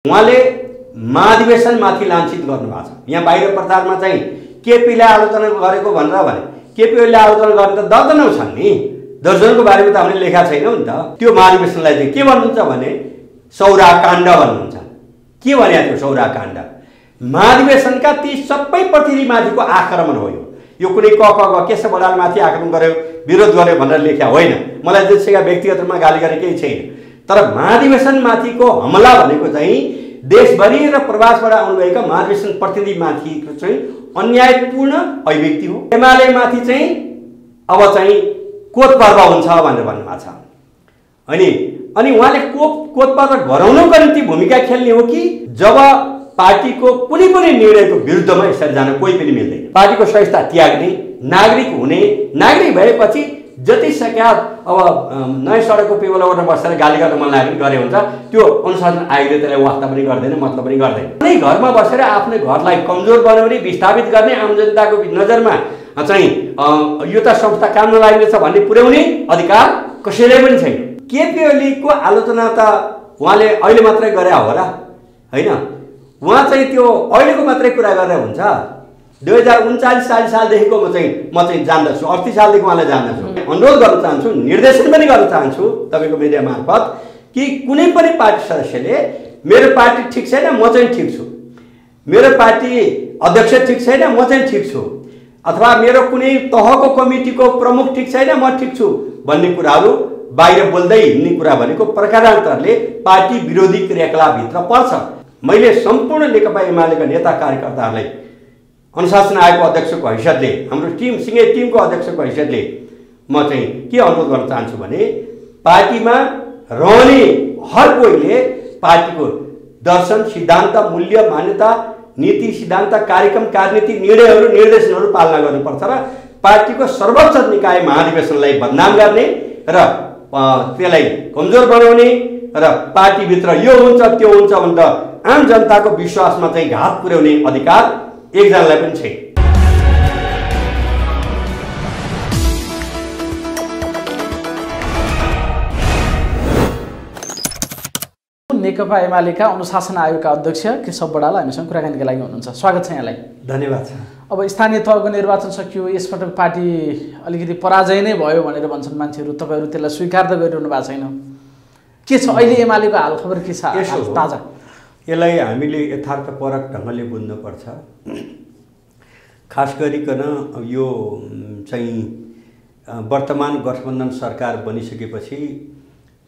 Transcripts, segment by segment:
उहाँले महाधिवेशनमाथि लाञ्छित गर्नुभएको छ। यहाँ बाहिर प्रचारमा चाहिँ केपीले आलोचना गरेको भनेर भने केपीले आलोचना गर्ने त दर्जनौं छन् नि, दर्जनको बारेमा त हामीले लेखा छैनौँ नि त। त्यो महाधिवेशनलाई चाहिँ के भन्नुहुन्छ भने सौराकाण्ड भन्नुहुन्छ। के भने त्यो सौराकाण्ड? महाधिवेशनका ती सबै प्रतिनिधिमाथिको आक्रमण हो। यो कुनै क केशव बडालमाथि आक्रमण गर्यो, विरोध गर्यो भनेर लेख्या होइन। मलाई त्यसैका व्यक्तिगत रूपमा गाली गरे केही छैन, तर महाधिवेशनमाथिको हमला भनेको चाहिँ देशभरि र प्रवासबाट आउनुभएका महाधिवेशन प्रतिनिधिमाथिको चाहिँ अन्यायपूर्ण अभिव्यक्ति हो। एमालेमाथि चाहिँ अब चाहिँ कोत पर्व हुन्छ भनेर भन्नुभएको छ। अनि उहाँले कोत पर्व गराउनको निम्ति भूमिका खेल्ने हो कि जब पार्टीको कुनै पनि निर्णयको विरुद्धमा यसरी जान कोही पनि मिल्दैन। पार्टीको संस्था त्याग्ने, नागरिक हुने, नागरिक भएपछि जति सक्या अब नयाँ सडकको पेवलाबाट बसेर गाली गर्न मन लाग्यो गरे हुन्छ, त्यो अनुशासन आयोगले त्यसलाई वास्ता पनि गर्दैन, मतलब पनि गर्दैन। कुनै घरमा बसेर आफ्नो घरलाई कमजोर बनाउने, विस्थापित गर्ने, आम जनताको नजरमा चाहिँ यो त संस्था काम नलाग्नेछ भन्ने पुर्याउने अधिकार कसैलाई पनि छैन। केपी ओलीको आलोचना त उहाँले अहिले मात्रै गरे होला होइन? उहाँ चाहिँ त्यो अहिलेको मात्रै कुरा गरेर हुन्छ? 2039 सालदेखिको म चाहिँ जान्दछु, 38 सालदेखि उहाँलाई जान्दछु। अनुरोध गर्न चाहन्छु, निर्देशन पनि गर्न चाहन्छु तपाईँको मिडिया मार्फत कि कुनै पनि पार्टी सदस्यले मेरो पार्टी ठिक छैन म चाहिँ ठिक छु, मेरो पार्टी अध्यक्ष ठिक छैन म चाहिँ ठिक छु, अथवा मेरो कुनै तहको कमिटीको प्रमुख ठिक छैन म ठिक छु भन्ने कुराहरू बाहिर बोल्दै हिँड्ने कुरा भनेको प्रकारान्तरले पार्टी विरोधी क्रियाकलापभित्र पर्छ। मैले सम्पूर्ण नेकपा एमालेका नेता कार्यकर्ताहरूलाई अनुशासन आयोगको अध्यक्षको हैसियतले, हाम्रो सिंगे टिमको अध्यक्षको हैसियतले म चाहिँ के अनुरोध गर्न चाहन्छु भने पार्टीमा रहने हर कोहीले पार्टीको दर्शन, सिद्धान्त, मूल्य, मान्यता, नीति, सिद्धान्त, कार्यक्रम, कार्यनीति, निर्णयहरू, निर्देशनहरू पालना गर्नुपर्छ र पार्टीको सर्वोच्च निकाय महाधिवेशनलाई बदनाम गर्ने र त्यसलाई कमजोर बनाउने र पार्टीभित्र यो हुन्छ त्यो हुन्छ भनेर आम जनताको विश्वासमा चाहिँ घात पुर्याउने अधिकार एकजनालाई पनि छैन। नेकपा एमालेका अनुशासन आयोगका अध्यक्ष केशव बडाल हामीसँग कुराकानीका लागि हुनुहुन्छ। स्वागत छ यहाँलाई। धन्यवाद छ। अब स्थानीय तहको निर्वाचन सकियो, यसपटक पार्टी अलिकति पराजय नै भयो भनेर भन्छन् मान्छेहरू, तपाईँहरू त्यसलाई स्वीकार त गरिरहनु भएको छैन। के छ अहिले एमालेको हालखबर के छ ताजा? यसलाई हामीले यथार्थपरक ढङ्गले बुझ्नुपर्छ। खास गरिकन यो चाहिँ वर्तमान गठबन्धन सरकार बनिसकेपछि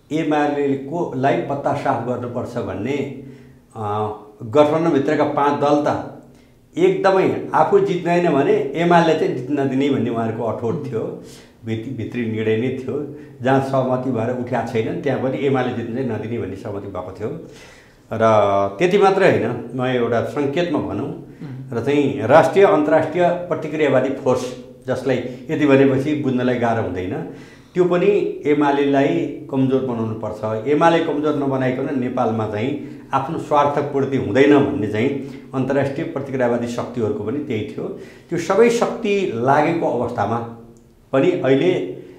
एमालेकोलाई पत्ता साफ गर्नुपर्छ भन्ने गठबन्धनभित्रका 5 दल त एकदमै आफू जित्दैन भने एमाले चाहिँ जित्न नदिने भन्ने उहाँहरूको अठोट थियो, भित्री निर्णय नै थियो। जहाँ सहमति भएर उठ्या छैनन् त्यहाँ पनि एमाले जित्न चाहिँ नदिने भन्ने सहमति भएको थियो। र त्यति मात्रै होइन, म एउटा सङ्केतमा भनौँ र चाहिँ राष्ट्रिय अन्तर्राष्ट्रिय प्रतिक्रियावादी फोर्स, जसलाई यति भनेपछि बुझ्नलाई गाह्रो हुँदैन, त्यो पनि एमालेलाई कमजोर बनाउनु पर्छ। एमाले कमजोर नबनाइकन नेपालमा चाहिँ आफ्नो स्वार्थपूर्ति हुँदैन भन्ने चाहिँ अन्तर्राष्ट्रिय प्रतिक्रियावादी शक्तिहरूको पनि त्यही थियो। त्यो सबै शक्ति लागेको अवस्थामा पनि अहिले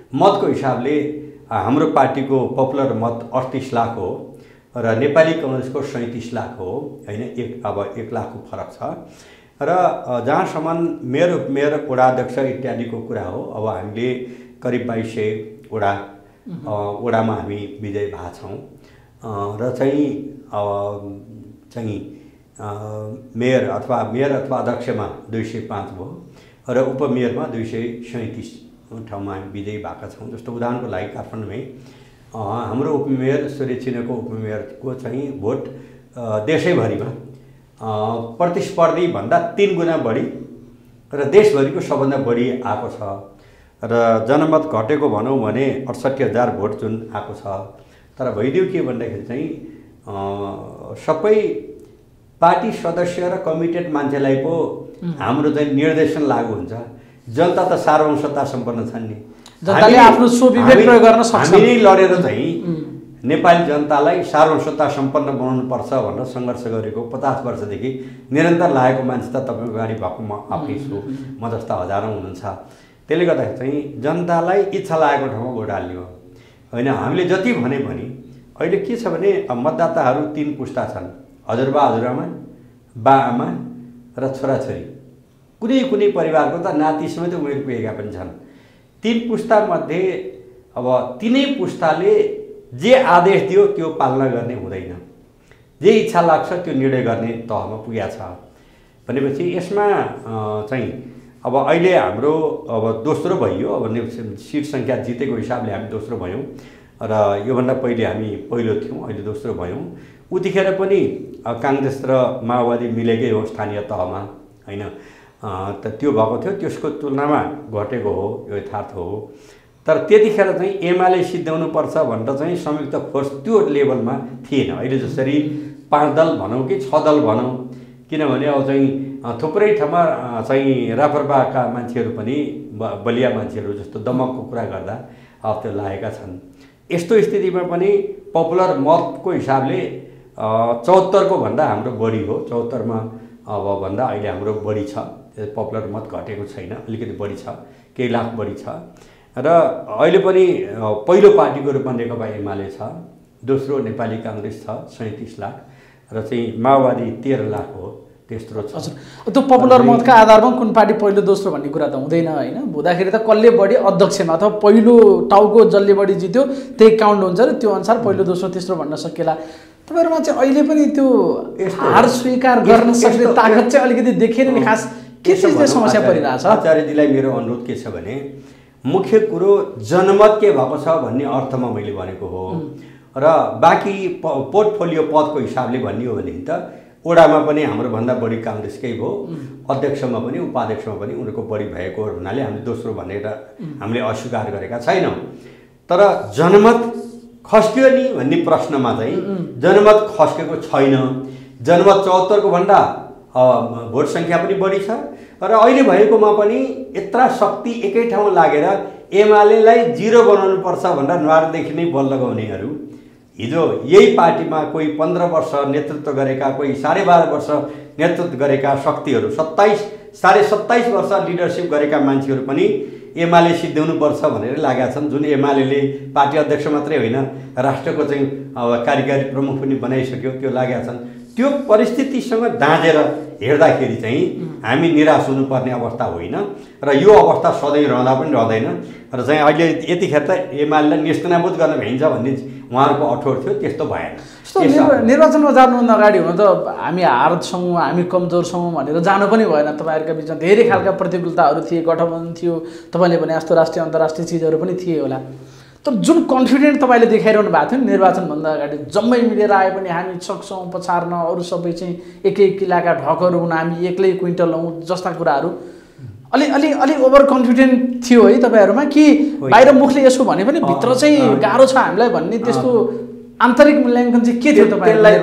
मतको हिसाबले हाम्रो पार्टीको पपुलर मत 38 लाख हो र नेपाली कङ्ग्रेसको 37 लाख हो होइन। अब 1 लाखको फरक छ र जहाँसम्म मेयर वडाध्यक्ष इत्यादिको कुरा हो, अब हामीले करिब 2200 वडामा हामी विजय भएका छौँ र चाहिँ मेयर अथवा अध्यक्षमा 205 भयो र उपमेयरमा 237 ठाउँमा हामी विजयी भएका छौँ। जस्तो उदाहरणको लागि काठमाडौँमै हाम्रो उपमेयर सूर्य चिन्हको उपमेयरको चाहिँ भोट देशैभरिमा प्रतिस्पर्धी भन्दा 3 गुणा बढी र देशभरिको सबभन्दा बढी आएको छ र जनमत घटेको भनौँ भने 68,000 भोट जुन आएको छ। तर भइदियो के भन्दाखेरि चाहिँ सबै पार्टी सदस्य र कमिटेड मान्छेलाई पो हाम्रो चाहिँ निर्देशन लागू हुन्छ। जनता त सार्वभौमसत्ता सम्पन्न छन् नि, जनताले आफ्नो स्वविवेक प्रयोग गर्न सक्छ। हामी लडेर चाहिँ नेपाली जनतालाई सार्वभौमसत्ता सम्पन्न बनाउनुपर्छ भनेर सङ्घर्ष गरेको 50 वर्षदेखि निरन्तर लागेको मान्छे त तपाईँको गाडी भएको म आफै छु, म जस्ता हजारौँ हुनुहुन्छ। त्यसले गर्दाखेरि चाहिँ जनतालाई इच्छा लागेको ठाउँमा भोट हाल्ने हो होइन। हामीले जति भने अहिले के छ भने मतदाताहरू 3 पुस्ता छन्। हजुरबा हजुरआमा, बा आमा र छोराछोरी, कुनै परिवारको त नाति समेत उमेर पुगेका पनि छन्। 3 पुस्तामध्ये अब 3नै पुस्ताले जे आदेश दियो त्यो पालना गर्ने हुँदैन, जे इच्छा लाग्छ त्यो निर्णय गर्ने तहमा पुगेको छ भनेपछि यसमा चाहिँ अब अहिले हाम्रो अब दोस्रो भइयो। अब सिट सङ्ख्या जितेको हिसाबले हामी दोस्रो भयौँ र योभन्दा पहिले हामी पहिलो थियौँ, अहिले दोस्रो भयौँ। उतिखेर पनि काङ्ग्रेस र माओवादी मिलेकै हो स्थानीय तहमा, होइन? त त्यो भएको थियो, त्यसको तुलनामा घटेको हो, यो यथार्थ हो। तर त्यतिखेर चाहिँ एमाले सिद्ध्याउनुपर्छ भनेर चाहिँ संयुक्त फोर्स त्यो लेभलमा थिएन। अहिले जसरी 5 दल भनौँ कि 6 दल भनौँ, किनभने अब चाहिँ थुप्रै ठाउँमा चाहिँ राप्रपाका मान्छेहरू पनि बलिया मान्छेहरू जस्तो दमकको कुरा गर्दा अब त्यो लागेका छन्। यस्तो स्थितिमा पनि पपुलर मतको हिसाबले 74 को भन्दा हाम्रो बढी हो। 74 मा अब भन्दा अहिले हाम्रो बढी छ। पपुलर मत घटेको छैन, अलिकति बढी छ, केही लाख बढी छ। र अहिले पनि पहिलो पार्टीको रूपमा नेकपा एमाले छ, दोस्रो नेपाली काङ्ग्रेस छ 37 लाख र चाहिँ माओवादी 13 लाख हो, तेस्रो छ। हजुर, त्यो पपुलर मतका आधारमा कुन पार्टी पहिलो दोस्रो भन्ने कुरा त हुँदैन, होइन? हुँदाखेरि त कसले बढी अध्यक्षमा अथवा पहिलो टाउको जसले बढी जित्यो त्यही काउन्ट हुन्छ र त्यो अनुसार पहिलो दोस्रो तेस्रो भन्न सकिएला। तपाईँहरूमा चाहिँ अहिले पनि त्यो हार स्वीकार गर्न सक्ने ताकत चाहिँ अलिकति देखिएन नि। खास के चिजले समस्या परिरहेछ? आचार्यजीलाई मेरो अनुरोध के छ भने मुख्य कुरो जनमत के भएको छ भन्ने अर्थमा मैले भनेको हो र बाँकी पोर्टफोलियो पदको हिसाबले भन्ने हो भने त ओडामा पनि हाम्रो भन्दा बढी काङ्ग्रेसकै भयो, अध्यक्षमा पनि उपाध्यक्षमा पनि उनीहरूको बढी भएको हुनाले हामीले दोस्रो भनेर हामीले अस्वीकार गरेका छैनौँ। तर जनमत खस्क्यो नि भन्ने प्रश्नमा चाहिँ जनमत खस्केको छैन। जनमत 74 को भन्दा भोट सङ्ख्या पनि बढी छ र अहिले भएकोमा पनि यत्रा शक्ति एकै ठाउँ लागेर एमालेलाई 0 बनाउनुपर्छ भनेर न्वारदेखि नै बल लगाउनेहरू, हिजो यही पार्टीमा कोही 15 वर्ष नेतृत्व गरेका, कोही 12.5 वर्ष नेतृत्व गरेका शक्तिहरू, 27 वर्ष लिडरसिप गरेका मान्छेहरू पनि एमाले सिद्ध्याउनुपर्छ भनेर लागेका छन्। जुन एमाले पार्टी अध्यक्ष मात्रै होइन, राष्ट्रको चाहिँ कार्यकारी प्रमुख पनि बनाइसक्यो, त्यो लागेका छन्। त्यो परिस्थितिसँग दाँजेर हेर्दाखेरि चाहिँ हामी निराश हुनुपर्ने अवस्था होइन र यो अवस्था सधैँ रहँदा पनि रहँदैन र चाहिँ अहिले यतिखेर त एमालेलाई नेस्तनाबुद गर्न भइन्छ भन्ने उहाँहरूको अठोट थियो, त्यस्तो भएन। निर्वाचनमा जानुभन्दा अगाडि हुन त हामी हार्द छौँ, हामी कमजोर छौँ भनेर जानु पनि भएन। तपाईँहरूका बिचमा धेरै खालका प्रतिकूलताहरू थिए, गठबन्धन थियो, तपाईँले भने जस्तो राष्ट्रिय अन्तर्राष्ट्रिय चिजहरू पनि थिए होला। तर जुन कन्फिडेन्ट तपाईँले देखाइरहनु भएको थियो नि निर्वाचनभन्दा अगाडि, जम्मै मिलेर आए पनि हामी सक्छौँ पछार्न, अरू सबै चाहिँ एक किलाका ढकहरू हुन्, हामी एक्लै क्विन्टल हौँ जस्ता कुराहरू अलि ओभर कन्फिडेन्ट थियो है तपाईँहरूमा कि बाहिर मुखले यसो भने पनि भित्र चाहिँ गाह्रो छ हामीलाई भन्ने त्यस्तो आन्तरिक मूल्याङ्कन चाहिँ के थियो तपाईँलाई?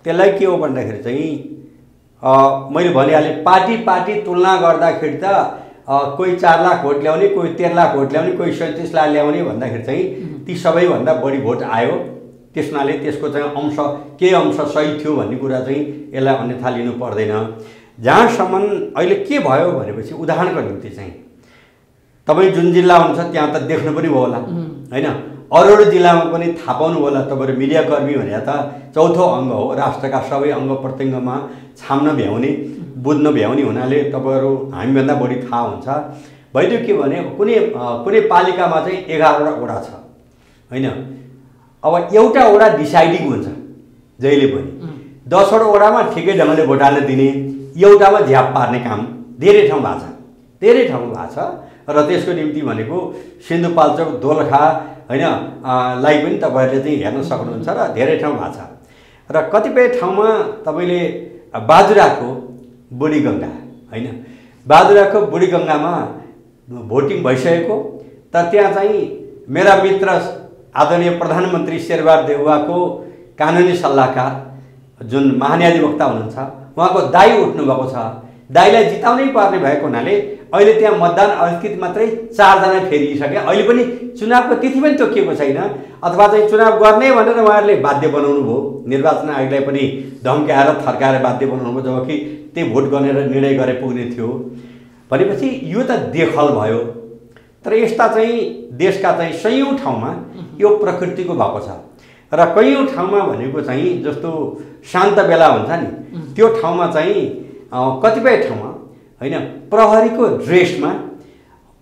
त्यसलाई के हो भन्दाखेरि चाहिँ मैले भनिहालेँ, पार्टी तुलना गर्दाखेरि त कोही 4 लाख भोट ल्याउने, कोही 13 लाख भोट ल्याउने, कोही 37 लाख ल्याउने भन्दाखेरि चाहिँ ती सबैभन्दा बढी भोट आयो। त्यसनाले त्यसको चाहिँ केही अंश सही थियो भन्ने कुरा चाहिँ यसलाई अन्यथा लिनु पर्दैन। जहाँसम्म अहिले के भयो भनेपछि उदाहरणको निम्ति चाहिँ तपाईँ जुन जिल्ला हुन्छ त्यहाँ त देख्नु पनि भयो होला, होइन? अरू जिल्लामा पनि थाहा पाउनु होला। तपाईँहरू मिडियाकर्मी भने त चौथो अङ्ग हो, राष्ट्रका सबै अङ्ग प्रत्यङ्गमा छाम्न भ्याउने, बुझ्न भ्याउने हुनाले तपाईँहरू हामीभन्दा बढी थाहा हुन्छ। भइदियो के भने कुनै पालिकामा चाहिँ 11वटा वडा छ, होइन? अब एउटा वडा डिसाइडिङ हुन्छ जहिले पनि। 10वटा वडामा ठिकै ढङ्गले भोट हाल्न दिने, एउटामा झ्याप पार्ने काम धेरै ठाउँ भएको छ र त्यसको निम्ति भनेको सिन्धुपाल्चोक, दोलखा, होइन, लाई पनि तपाईँहरूले चाहिँ हेर्न सक्नुहुन्छ र धेरै ठाउँ भएको छ। र कतिपय ठाउँमा तपाईँले बाजुराको बुढीगङ्गा, होइन, बाजुराको बुढीगङ्गामा भोटिङ भइसकेको, तर त्यहाँ चाहिँ मेरा मित्र आदरणीय प्रधानमन्त्री शेरबहादुर देउवाको कानुनी सल्लाहकार जुन महान्यायाधिवक्ता हुनुहुन्छ उहाँको दाइ उठ्नुभएको छ। दाइलाई जिताउनै पर्ने भएको हुनाले अहिले त्यहाँ मतदान अलिकति मात्रै 4 जना फेरिसके। अहिले पनि चुनावको तिथि पनि तोकिएको छैन, अथवा चाहिँ चुनाव गर्ने भनेर उहाँहरूले बाध्य बनाउनु भयो। निर्वाचन आयोगलाई पनि धम्क्याएर थर्काएर बाध्य बनाउनु भयो, जबकि त्यही भोट गरेर निर्णय गरे पुग्ने थियो। भनेपछि यो त देखल भयो। तर यस्ता चाहिँ देशका चाहिँ सयौँ ठाउँमा यो प्रकृतिको भएको छ। र कयौँ ठाउँमा भनेको चाहिँ जस्तो शान्त बेला हुन्छ नि त्यो ठाउँमा चाहिँ कतिपय ठाउँमा होइन प्रहरीको ड्रेसमा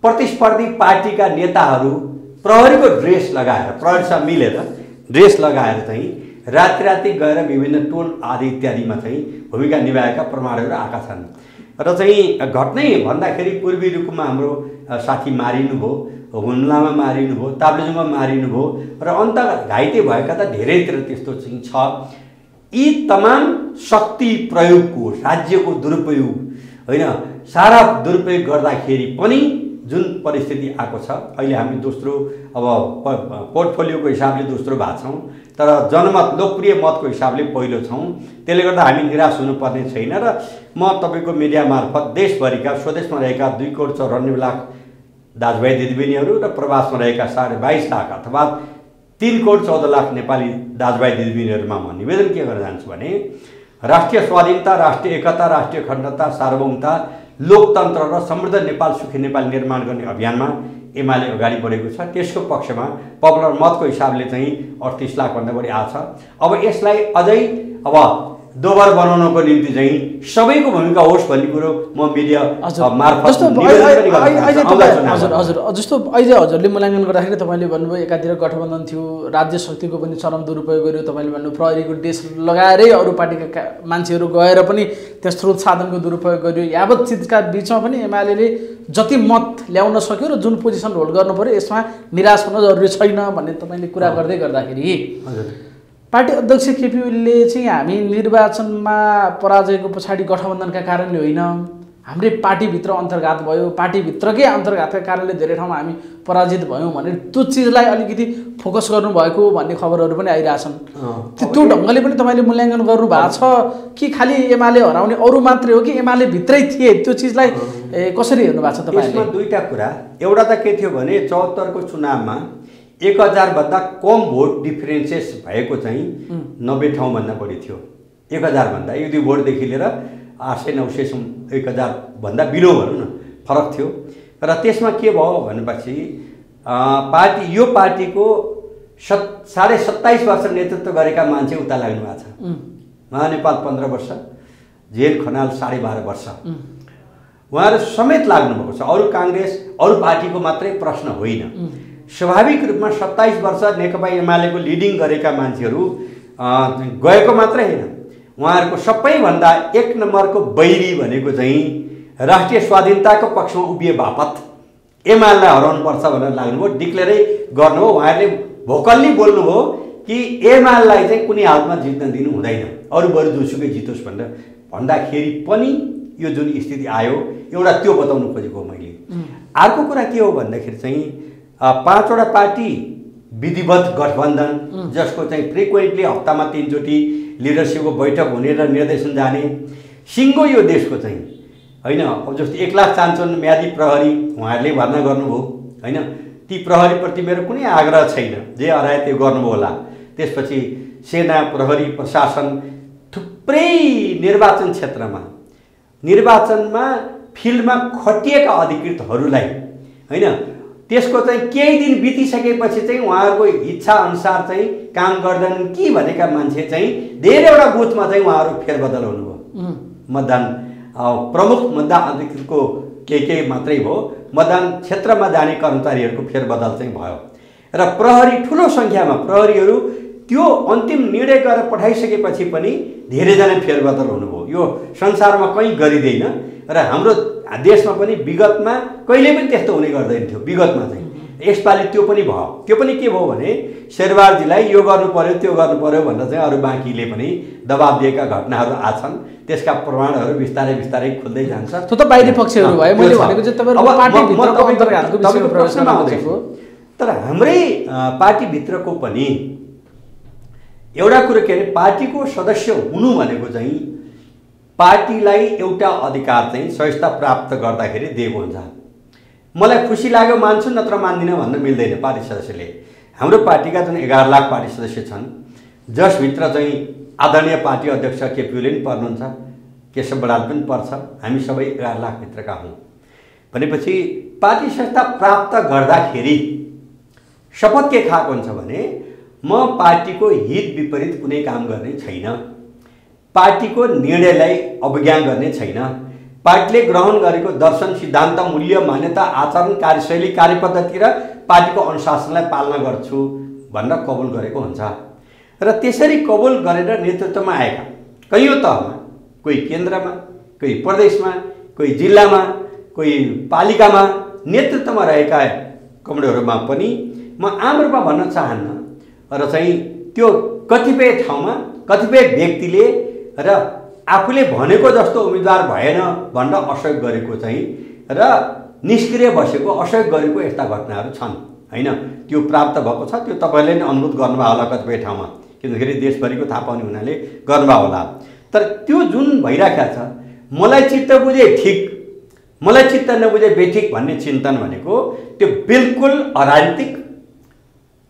प्रतिस्पर्धी पार्टीका नेताहरू प्रहरीको ड्रेस लगाएर प्रहरीसँग मिलेर ड्रेस लगाएर चाहिँ राति गएर विभिन्न टोल आदि इत्यादिमा चाहिँ भूमिका निभाएका प्रमाणहरू आएका छन् र चाहिँ घटनै भन्दाखेरि पूर्वी रुकुममा हाम्रो साथी मारिनुभयो, हुम्लामा मारिनुभयो, ताप्लेजुङमा मारिनुभयो र अन्त घाइते भएका त धेरैतिर त्यस्तो चाहिँ छ। यी तमाम शक्ति प्रयोगको राज्यको दुरुपयोग होइन सारा दुरुपयोग गर्दाखेरि पनि जुन परिस्थिति आएको छ अहिले हामी दोस्रो अब पोर्टफोलियोको हिसाबले दोस्रो भएको छौँ तर जनमत लोकप्रिय मतको हिसाबले पहिलो छौँ। त्यसले गर्दा हामी निराश हुनुपर्ने छैन र म तपाईँको मिडिया मार्फत देशभरिका स्वदेशमा रहेका 2,94 लाख दाजुभाइ दिदीबहिनीहरू र प्रवासमा रहेका 22.5 लाख अथवा 3,14 लाख नेपाली दाजुभाइ दिदीबहिनीहरूमा म निवेदन के गर्न चाहन्छु भने राष्ट्रिय स्वाधीनता, राष्ट्रिय एकता, राष्ट्रिय अखण्डता, सार्वभौमता, लोकतन्त्र र समृद्ध नेपाल, सुखी नेपाल निर्माण गर्ने अभियानमा एमाले अगाडि बढेको छ। त्यसको पक्षमा पपुलर मतको हिसाबले चाहिँ 38 लाखभन्दा बढी आछ। अब यसलाई अझै अब दोबर बनाउनको निम्ति चाहिँ सबैको भूमिका होस् भन्ने कुरो म मिडिया मार्फत जस्तो अहिले हजुरले मूल्याङ्कन गर्दाखेरि तपाईँले भन्नुभयो एकातिर गठबन्धन थियो, राज्य शक्तिको पनि चरम दुरुपयोग गर्यो, तपाईँले भन्नुभयो प्रहरीको ड्रेस लगाएरै अरू पार्टीका मान्छेहरू गएर पनि त्यस स्रोत साधनको दुरुपयोग गर्यो। यावत चिजका बिचमा पनि एमाले जति मत ल्याउन सक्यो र जुन पोजिसन होल्ड गर्नु पर्यो यसमा निराश हुन जरुरी छैन भन्ने तपाईँले कुरा गर्दै गर्दाखेरि पार्टी अध्यक्ष केपी ओलीले चाहिँ हामी निर्वाचनमा पराजयको पछाडि गठबन्धनका कारणले होइन, हाम्रै पार्टीभित्र अन्तर्घात भयो, पार्टीभित्रकै अन्तर्घातका कारणले धेरै ठाउँमा हामी पराजित भयौँ भनेर त्यो चिजलाई अलिकति फोकस गर्नुभएको भन्ने खबरहरू पनि आइरहेछन्। त्यो ढङ्गले पनि तपाईँले मूल्याङ्कन गर्नुभएको छ कि खालि एमाले हराउने अरू मात्रै हो कि एमाले भित्रै थिए, त्यो चिजलाई कसरी हेर्नु भएको छ तपाईँले? यसमा दुईटा कुरा, एउटा त के थियो भने 74 को चुनावमा 1000 भन्दा कम भोट डिफरेन्सेस भएको चाहिँ 90 ठाउँभन्दा बढी थियो। 1000 भन्दा एक दुई भोटदेखि लिएर 800-900 1000 भन्दा बिलो भनौँ न फरक थियो। र त्यसमा के भयो भनेपछि यो पार्टीको 27.5 वर्ष नेतृत्व गरेका मान्छे उता लाग्नु भएको छ। महानेपाल 15 वर्ष, जेएन खनाल 12.5 वर्ष उहाँहरू समेत लाग्नुभएको छ। अरू काङ्ग्रेस अरू पार्टीको मात्रै प्रश्न होइन, स्वाभाविक रूपमा 27 वर्ष नेकपा एमालेको लिडिङ गरेका मान्छेहरू गएको मात्रै होइन, उहाँहरूको सबैभन्दा 1 नम्बरको बैरी भनेको चाहिँ राष्ट्रिय स्वाधीनताको पक्षमा उभिए बापत एमालेलाई हराउनुपर्छ भनेर लाग्नुभयो, डिक्लेरै गर्नुभयो। उहाँहरूले भोकल्ली बोल्नुभयो कि एमालेलाई चाहिँ कुनै हालतमा जित्न दिनु हुँदैन, अरू बरु जोसुकै जितोस् भनेर भन्दाखेरि पनि यो जुन स्थिति आयो एउटा त्यो बताउनु खोजेको मैले। अर्को कुरा के हो भन्दाखेरि चाहिँ 5 वटा पार्टी विधिवत गठबन्धन जसको चाहिँ फ्रिक्वेन्टली हप्तामा 3 चोटि लिडरसिपको बैठक हुने र निर्देशन जाने सिङ्गो यो देशको चाहिँ होइन। अब जस्तो 1 लाख 55 म्यादी प्रहरी उहाँहरूले भर्ना गर्नुभयो होइन, ती प्रहरीप्रति मेरो कुनै आग्रह छैन, जे हराए त्यो गर्नुभयो होला। त्यसपछि सेना, प्रहरी, प्रशासन थुप्रै निर्वाचनमा फिल्डमा खटिएका अधिकृतहरूलाई होइन त्यसको चाहिँ केही दिन बितिसकेपछि चाहिँ उहाँहरूको इच्छा अनुसार चाहिँ काम गर्दैनन् कि भनेका मान्छे चाहिँ धेरैवटा बुथमा चाहिँ उहाँहरू फेरबदल हुनुभयो। मतदान प्रमुख मतदान अधिकृतको केही मात्रै भयो, मतदान क्षेत्रमा जाने कर्मचारीहरूको फेरबदल चाहिँ भयो र प्रहरी ठुलो सङ्ख्यामा प्रहरीहरू त्यो अन्तिम निर्णय गरेर पठाइसकेपछि पनि धेरैजना फेरबदल हुनुभयो। यो संसारमा कहीँ गरिँदैन र हाम्रो देशमा पनि विगतमा कहिले पनि त्यस्तो हुने गर्दैन थियो। विगतमा चाहिँ यसपालि त्यो पनि भयो। त्यो पनि के भयो भने शेरबारजीलाई यो गर्नु पर्यो त्यो गर्नु पर्यो भनेर चाहिँ अरू बाँकीले पनि दबाब दिएका घटनाहरू आछन्, त्यसका प्रमाणहरू बिस्तारै बिस्तारै खुल्दै जान्छ। त्यो त बाहिरी पक्षहरू भयो, मैले भनेको चाहिँ तपाईहरुको पार्टीभित्रको अन्तर्घातको विषयमा प्रश्न आउँदैछ। तर हाम्रै पार्टीभित्रको पनि एउटा कुरो के अरे पार्टीको सदस्य हुनु भनेको चाहिँ पार्टीलाई एउटा अधिकार चाहिँ सहजता प्राप्त गर्दाखेरि दिएको हुन्छ। मलाई खुसी लाग्यो मान्छु नत्र मान्दिनँ भन्न मिल्दैन। पार्टी सदस्यले हाम्रो पार्टीका जुन 11 लाख पार्टी सदस्य छन् जसभित्र चाहिँ आदरणीय पार्टी अध्यक्ष केपी ओली पनि पर्नुहुन्छ, केशव बडाल पनि पर्छ, हामी सबै 11 लाख भित्रका हौँ भनेपछि पार्टी सदस्यता प्राप्त गर्दाखेरि शपथ के खाएको हुन्छ भने म पार्टीको हित विपरीत कुनै काम गर्ने छैन, पार्टीको निर्णयलाई अवज्ञा गर्ने छैन, पार्टीले ग्रहण गरेको दर्शन, सिद्धान्त, मूल्य, मान्यता, आचरण, कार्यशैली, कार्यपद्धति र पार्टीको अनुशासनलाई पालना गर्छु भनेर कबुल गरेको हुन्छ। र त्यसरी कबुल गरेर नेतृत्वमा आएका कैयौँ तहमा, कोही केन्द्रमा, कोही प्रदेशमा, कोही जिल्लामा, कोही पालिकामा नेतृत्वमा रहेका कमरेडहरूमा पनि म आम रूपमा भन्न चाहन्न र चाहिँ त्यो कतिपय ठाउँमा कतिपय व्यक्तिले र आफूले भनेको जस्तो उम्मेदवार भएन भनेर असहयोग गरेको चाहिँ र निष्क्रिय बसेको, असहयोग गरेको यस्ता घटनाहरू छन् हैन। त्यो प्राप्त भएको छ, त्यो तपाईँले नै अनुभूत गर्नुभयो होला कतिपय ठाउँमा, किनभने देशभरिको थाहा पाउने हुनाले गर्नुभयो होला। तर त्यो जुन भइराखेको छ, मलाई चित्त बुझे ठिक, मलाई चित्त नबुझे बेठिक भन्ने चिन्तन भनेको त्यो बिल्कुल अराजनीतिक,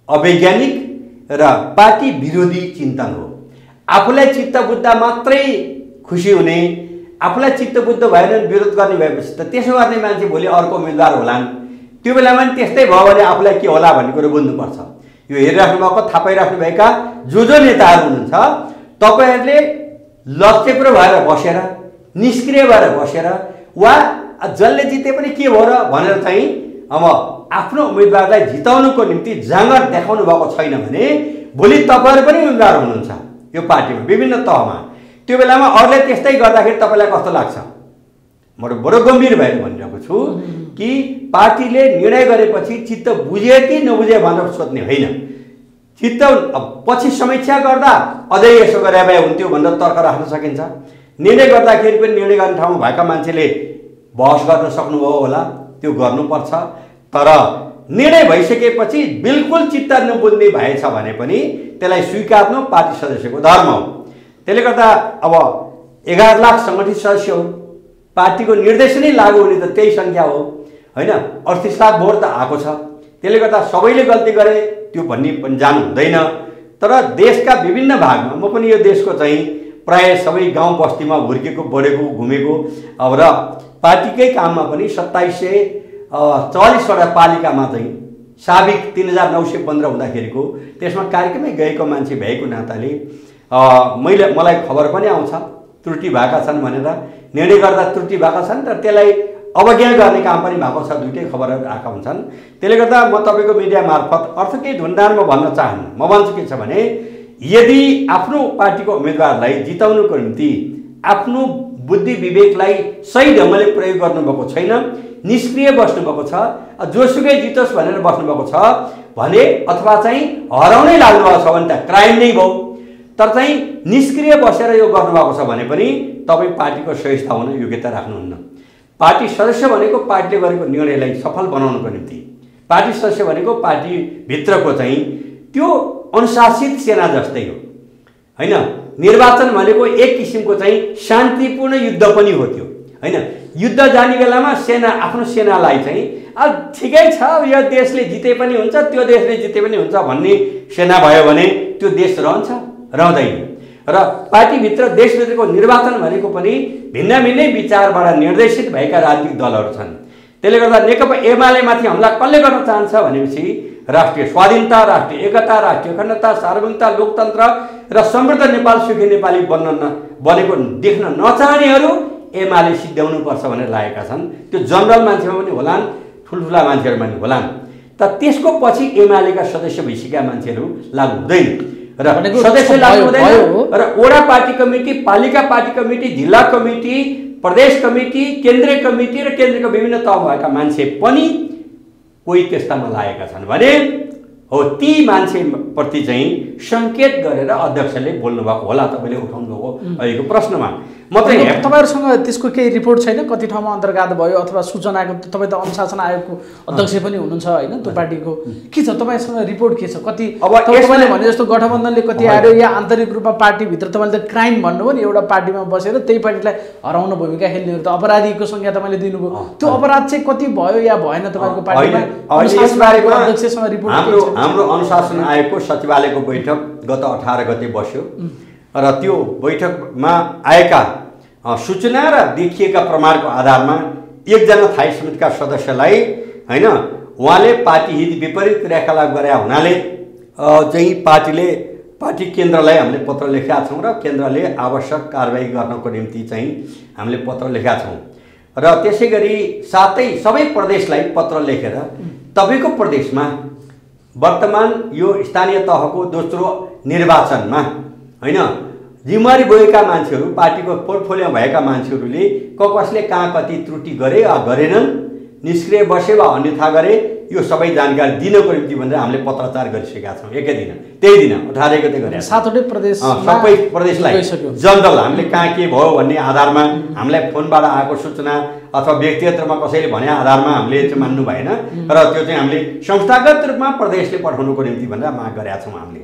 अवैज्ञानिक र पार्टी विरोधी चिन्तन हो। आफूलाई चित्त बुझ्दा मात्रै खुसी हुने, आफूलाई चित्त बुझ्दो भएन विरोध गर्ने भएपछि त त्यसो गर्ने मान्छे भोलि अर्को उम्मेदवार होलान्। त्यो बेलामा पनि त्यस्तै भयो भने आफूलाई के होला भन्ने कुरो बुझ्नुपर्छ। यो हेरिराख्नु भएको, थाहा पाइराख्नु भएका जो नेताहरू हुनुहुन्छ, तपाईँहरूले लक्ष्यप्रो भएर बसेर, निष्क्रिय भएर बसेर वा जसले जिते पनि के भयो र भनेर चाहिँ अब आफ्नो उम्मेदवारलाई जिताउनुको निम्ति जाँगर देखाउनु भएको छैन भने भोलि तपाईँहरू पनि उम्मेदवार हुनुहुन्छ यो पार्टीमा विभिन्न तहमा। त्यो बेलामा अरूले त्यस्तै गर्दाखेरि तपाईँलाई कस्तो लाग्छ? म बडो गम्भीर भएर भनिरहेको छु कि पार्टीले निर्णय गरेपछि चित्त बुझे कि नबुझे भनेर सोध्ने होइन। चित्त पछि समीक्षा गर्दा अझै यसो गरे भए हुन्थ्यो भनेर तर्क राख्न सकिन्छ। निर्णय गर्दाखेरि पनि निर्णय गर्ने ठाउँमा भएका मान्छेले बहस गर्न सक्नुभयो होला, त्यो गर्नुपर्छ। तर निर्णय भइसकेपछि बिल्कुल चित्त नबुझ्ने भएछ भने पनि त्यसलाई स्वीकार्नु पार्टी सदस्यको धर्म हो। त्यसले गर्दा अब 11 लाख सङ्गठित सदस्य हो, पार्टीको निर्देशनै लागू हुने त त्यही सङ्ख्या हो हैन। 38 लाख भोट त आएको छ। त्यसले गर्दा सबैले गल्ती गरे त्यो भन्ने पनि जानु हुँदैन। तर देशका विभिन्न भागमा, म पनि यो देशको चाहिँ प्राय सबै गाउँ बस्तीमा हुर्केको, बढेको, घुमेको अब र पार्टीकै काममा पनि 2740वटा पालिकामा चाहिँ साबिक 3915 हुँदाखेरिको त्यसमा कार्यक्रममै गएको मान्छे भएको नाताले मलाई खबर पनि आउँछ त्रुटि भएका छन् भनेर। निर्णय गर्दा त्रुटि भएका छन् र त्यसलाई अवज्ञा गर्ने काम पनि भएको छ, दुईटै खबरहरू आएका हुन्छन्। त्यसले गर्दा म तपाईँको मिडिया मार्फत अर्थकै धुनधारमा भन्न चाहन्न। म भन्छु के छ भने यदि आफ्नो पार्टीको उम्मेदवारलाई जिताउनुको निम्ति आफ्नो बुद्धि विवेकलाई सही ढङ्गले प्रयोग गर्नुभएको छैन, निष्क्रिय बस्नुभएको छ, जोसुकै जितोस् भनेर बस्नुभएको छ भने अथवा चाहिँ हराउनै लाग्नुभएको छ भने त क्राइम नै भयो। तर चाहिँ निष्क्रिय बसेर यो गर्नुभएको छ भने पनि तपाईँ पार्टीको सदस्य हुन योग्यता राख्नुहुन्न। पार्टी सदस्य भनेको पार्टीले गरेको निर्णयलाई सफल बनाउनको निम्ति, पार्टी सदस्य भनेको पार्टीभित्रको चाहिँ त्यो अनुशासित सेना जस्तै हो हैन। निर्वाचन भनेको एक किसिमको चाहिँ शान्तिपूर्ण युद्ध पनि हो त्यो हैन। युद्ध जाने बेलामा सेना आफ्नो सेनालाई चाहिँ ठिकै छ, यो देशले जिते पनि हुन्छ, त्यो देशले जिते पनि हुन्छ भन्ने सेना भयो भने त्यो देश रहन्छ? रहँदैन। र पार्टीभित्र, देशभित्रको निर्वाचन भनेको पनि भिन्न भिन्नै विचारबाट निर्देशित भएका राजनीतिक दलहरू छन्। त्यसले गर्दा नेकपा एमालेमाथि हमला कसले गर्न चाहन्छ भनेपछि राष्ट्रिय स्वाधीनता, राष्ट्रिय एकता, राष्ट्रिय अखण्डता, सार्वभौमिकता, लोकतन्त्र र समृद्ध नेपाल, सुखी नेपाली बनेको देख्न नचाहनेहरू एमाले सिद्ध्याउनुपर्छ भनेर लागेका छन्। त्यो जनरल मान्छेमा पनि होलान्, ठुल्ठुला मान्छेहरूमा पनि होलान्। तर त्यसको पछि एमालेका सदस्य भइसकेका मान्छेहरू लागु हुँदैन र सदस्य लागु हुँदैन र वडा पार्टी कमिटी, पालिका पार्टी कमिटी, जिल्ला कमिटी, प्रदेश कमिटी, केन्द्रीय कमिटी र केन्द्रको विभिन्न तह भएका मान्छे पनि कोही त्यस्तामा लागेका छन् भने हो ती मान्छेप्रति चाहिँ सङ्केत गरेर अध्यक्षले बोल्नुभएको होला तपाईँले उठाउनु भएको अहिलेको प्रश्नमा। म चाहिँ तपाईँहरूसँग त्यसको केही रिपोर्ट छैन? कति ठाउँमा अन्तर्घात भयो अथवा सूचनाको? तपाईँ त अनुशासन आयोगको अध्यक्ष पनि हुनुहुन्छ होइन त्यो पार्टीको, के छ तपाईँसँग रिपोर्ट के छ? कति अब तपाईँले भने जस्तो गठबन्धनले कति आयो या आन्तरिक रूपमा पार्टीभित्र तपाईँले त क्राइम भन्नुभयो नि, एउटा पार्टीमा बसेर त्यही पार्टीलाई हराउन भूमिका खेल्नेहरू त अपराधीको संख्या तपाईँले दिनुभयो, त्यो अपराध चाहिँ कति भयो या भएन तपाईँको पार्टीमा? अध्यक्षसँग रिपोर्ट हाम्रो अनुशासन आयोगको सचिवालयको बैठक गत 18 गते बस्यो र त्यो बैठकमा आएका सूचना र देखिएका प्रमाणको आधारमा एकजना स्थायी समितिका सदस्यलाई हैन उहाँले पार्टी हित विपरीत क्रियाकलाप गरे हुनाले चाहिँ पार्टी केन्द्रलाई हामीले पत्र लेखेका छौँ र केन्द्रले आवश्यक कारबाही गर्नको निम्ति चाहिँ हामीले पत्र लेखेका छौँ र त्यसै गरी साथै सबै प्रदेशलाई पत्र लेखेर तपाईँको प्रदेशमा वर्तमान यो स्थानीय तहको दोस्रो निर्वाचनमा हैन जिम्मेवारी बोकेका मान्छेहरू पार्टीको पोर्टफोलियो भएका मान्छेहरूले कसले कहाँ कति त्रुटि गरे वा गरेनन्, निष्क्रिय बसे वा अन्यथा गरे, यो सबै जानकारी दिनको निम्ति भनेर हामीले पत्रचार गरिसकेका छौँ। एकै दिन त्यही दिन 18 गते गरेर 7वटै प्रदेश सबै प्रदेशलाई जनरल हामीले कहाँ के भयो भन्ने आधारमा हामीलाई फोनबाट आएको सूचना अथवा व्यक्तिगत रूपमा कसैले भने आधारमा हामीले चाहिँ मान्नु भएन र त्यो चाहिँ हामीले संस्थागत रूपमा प्रदेशले पठाउनुको निम्ति भनेर माग गरेका छौँ हामीले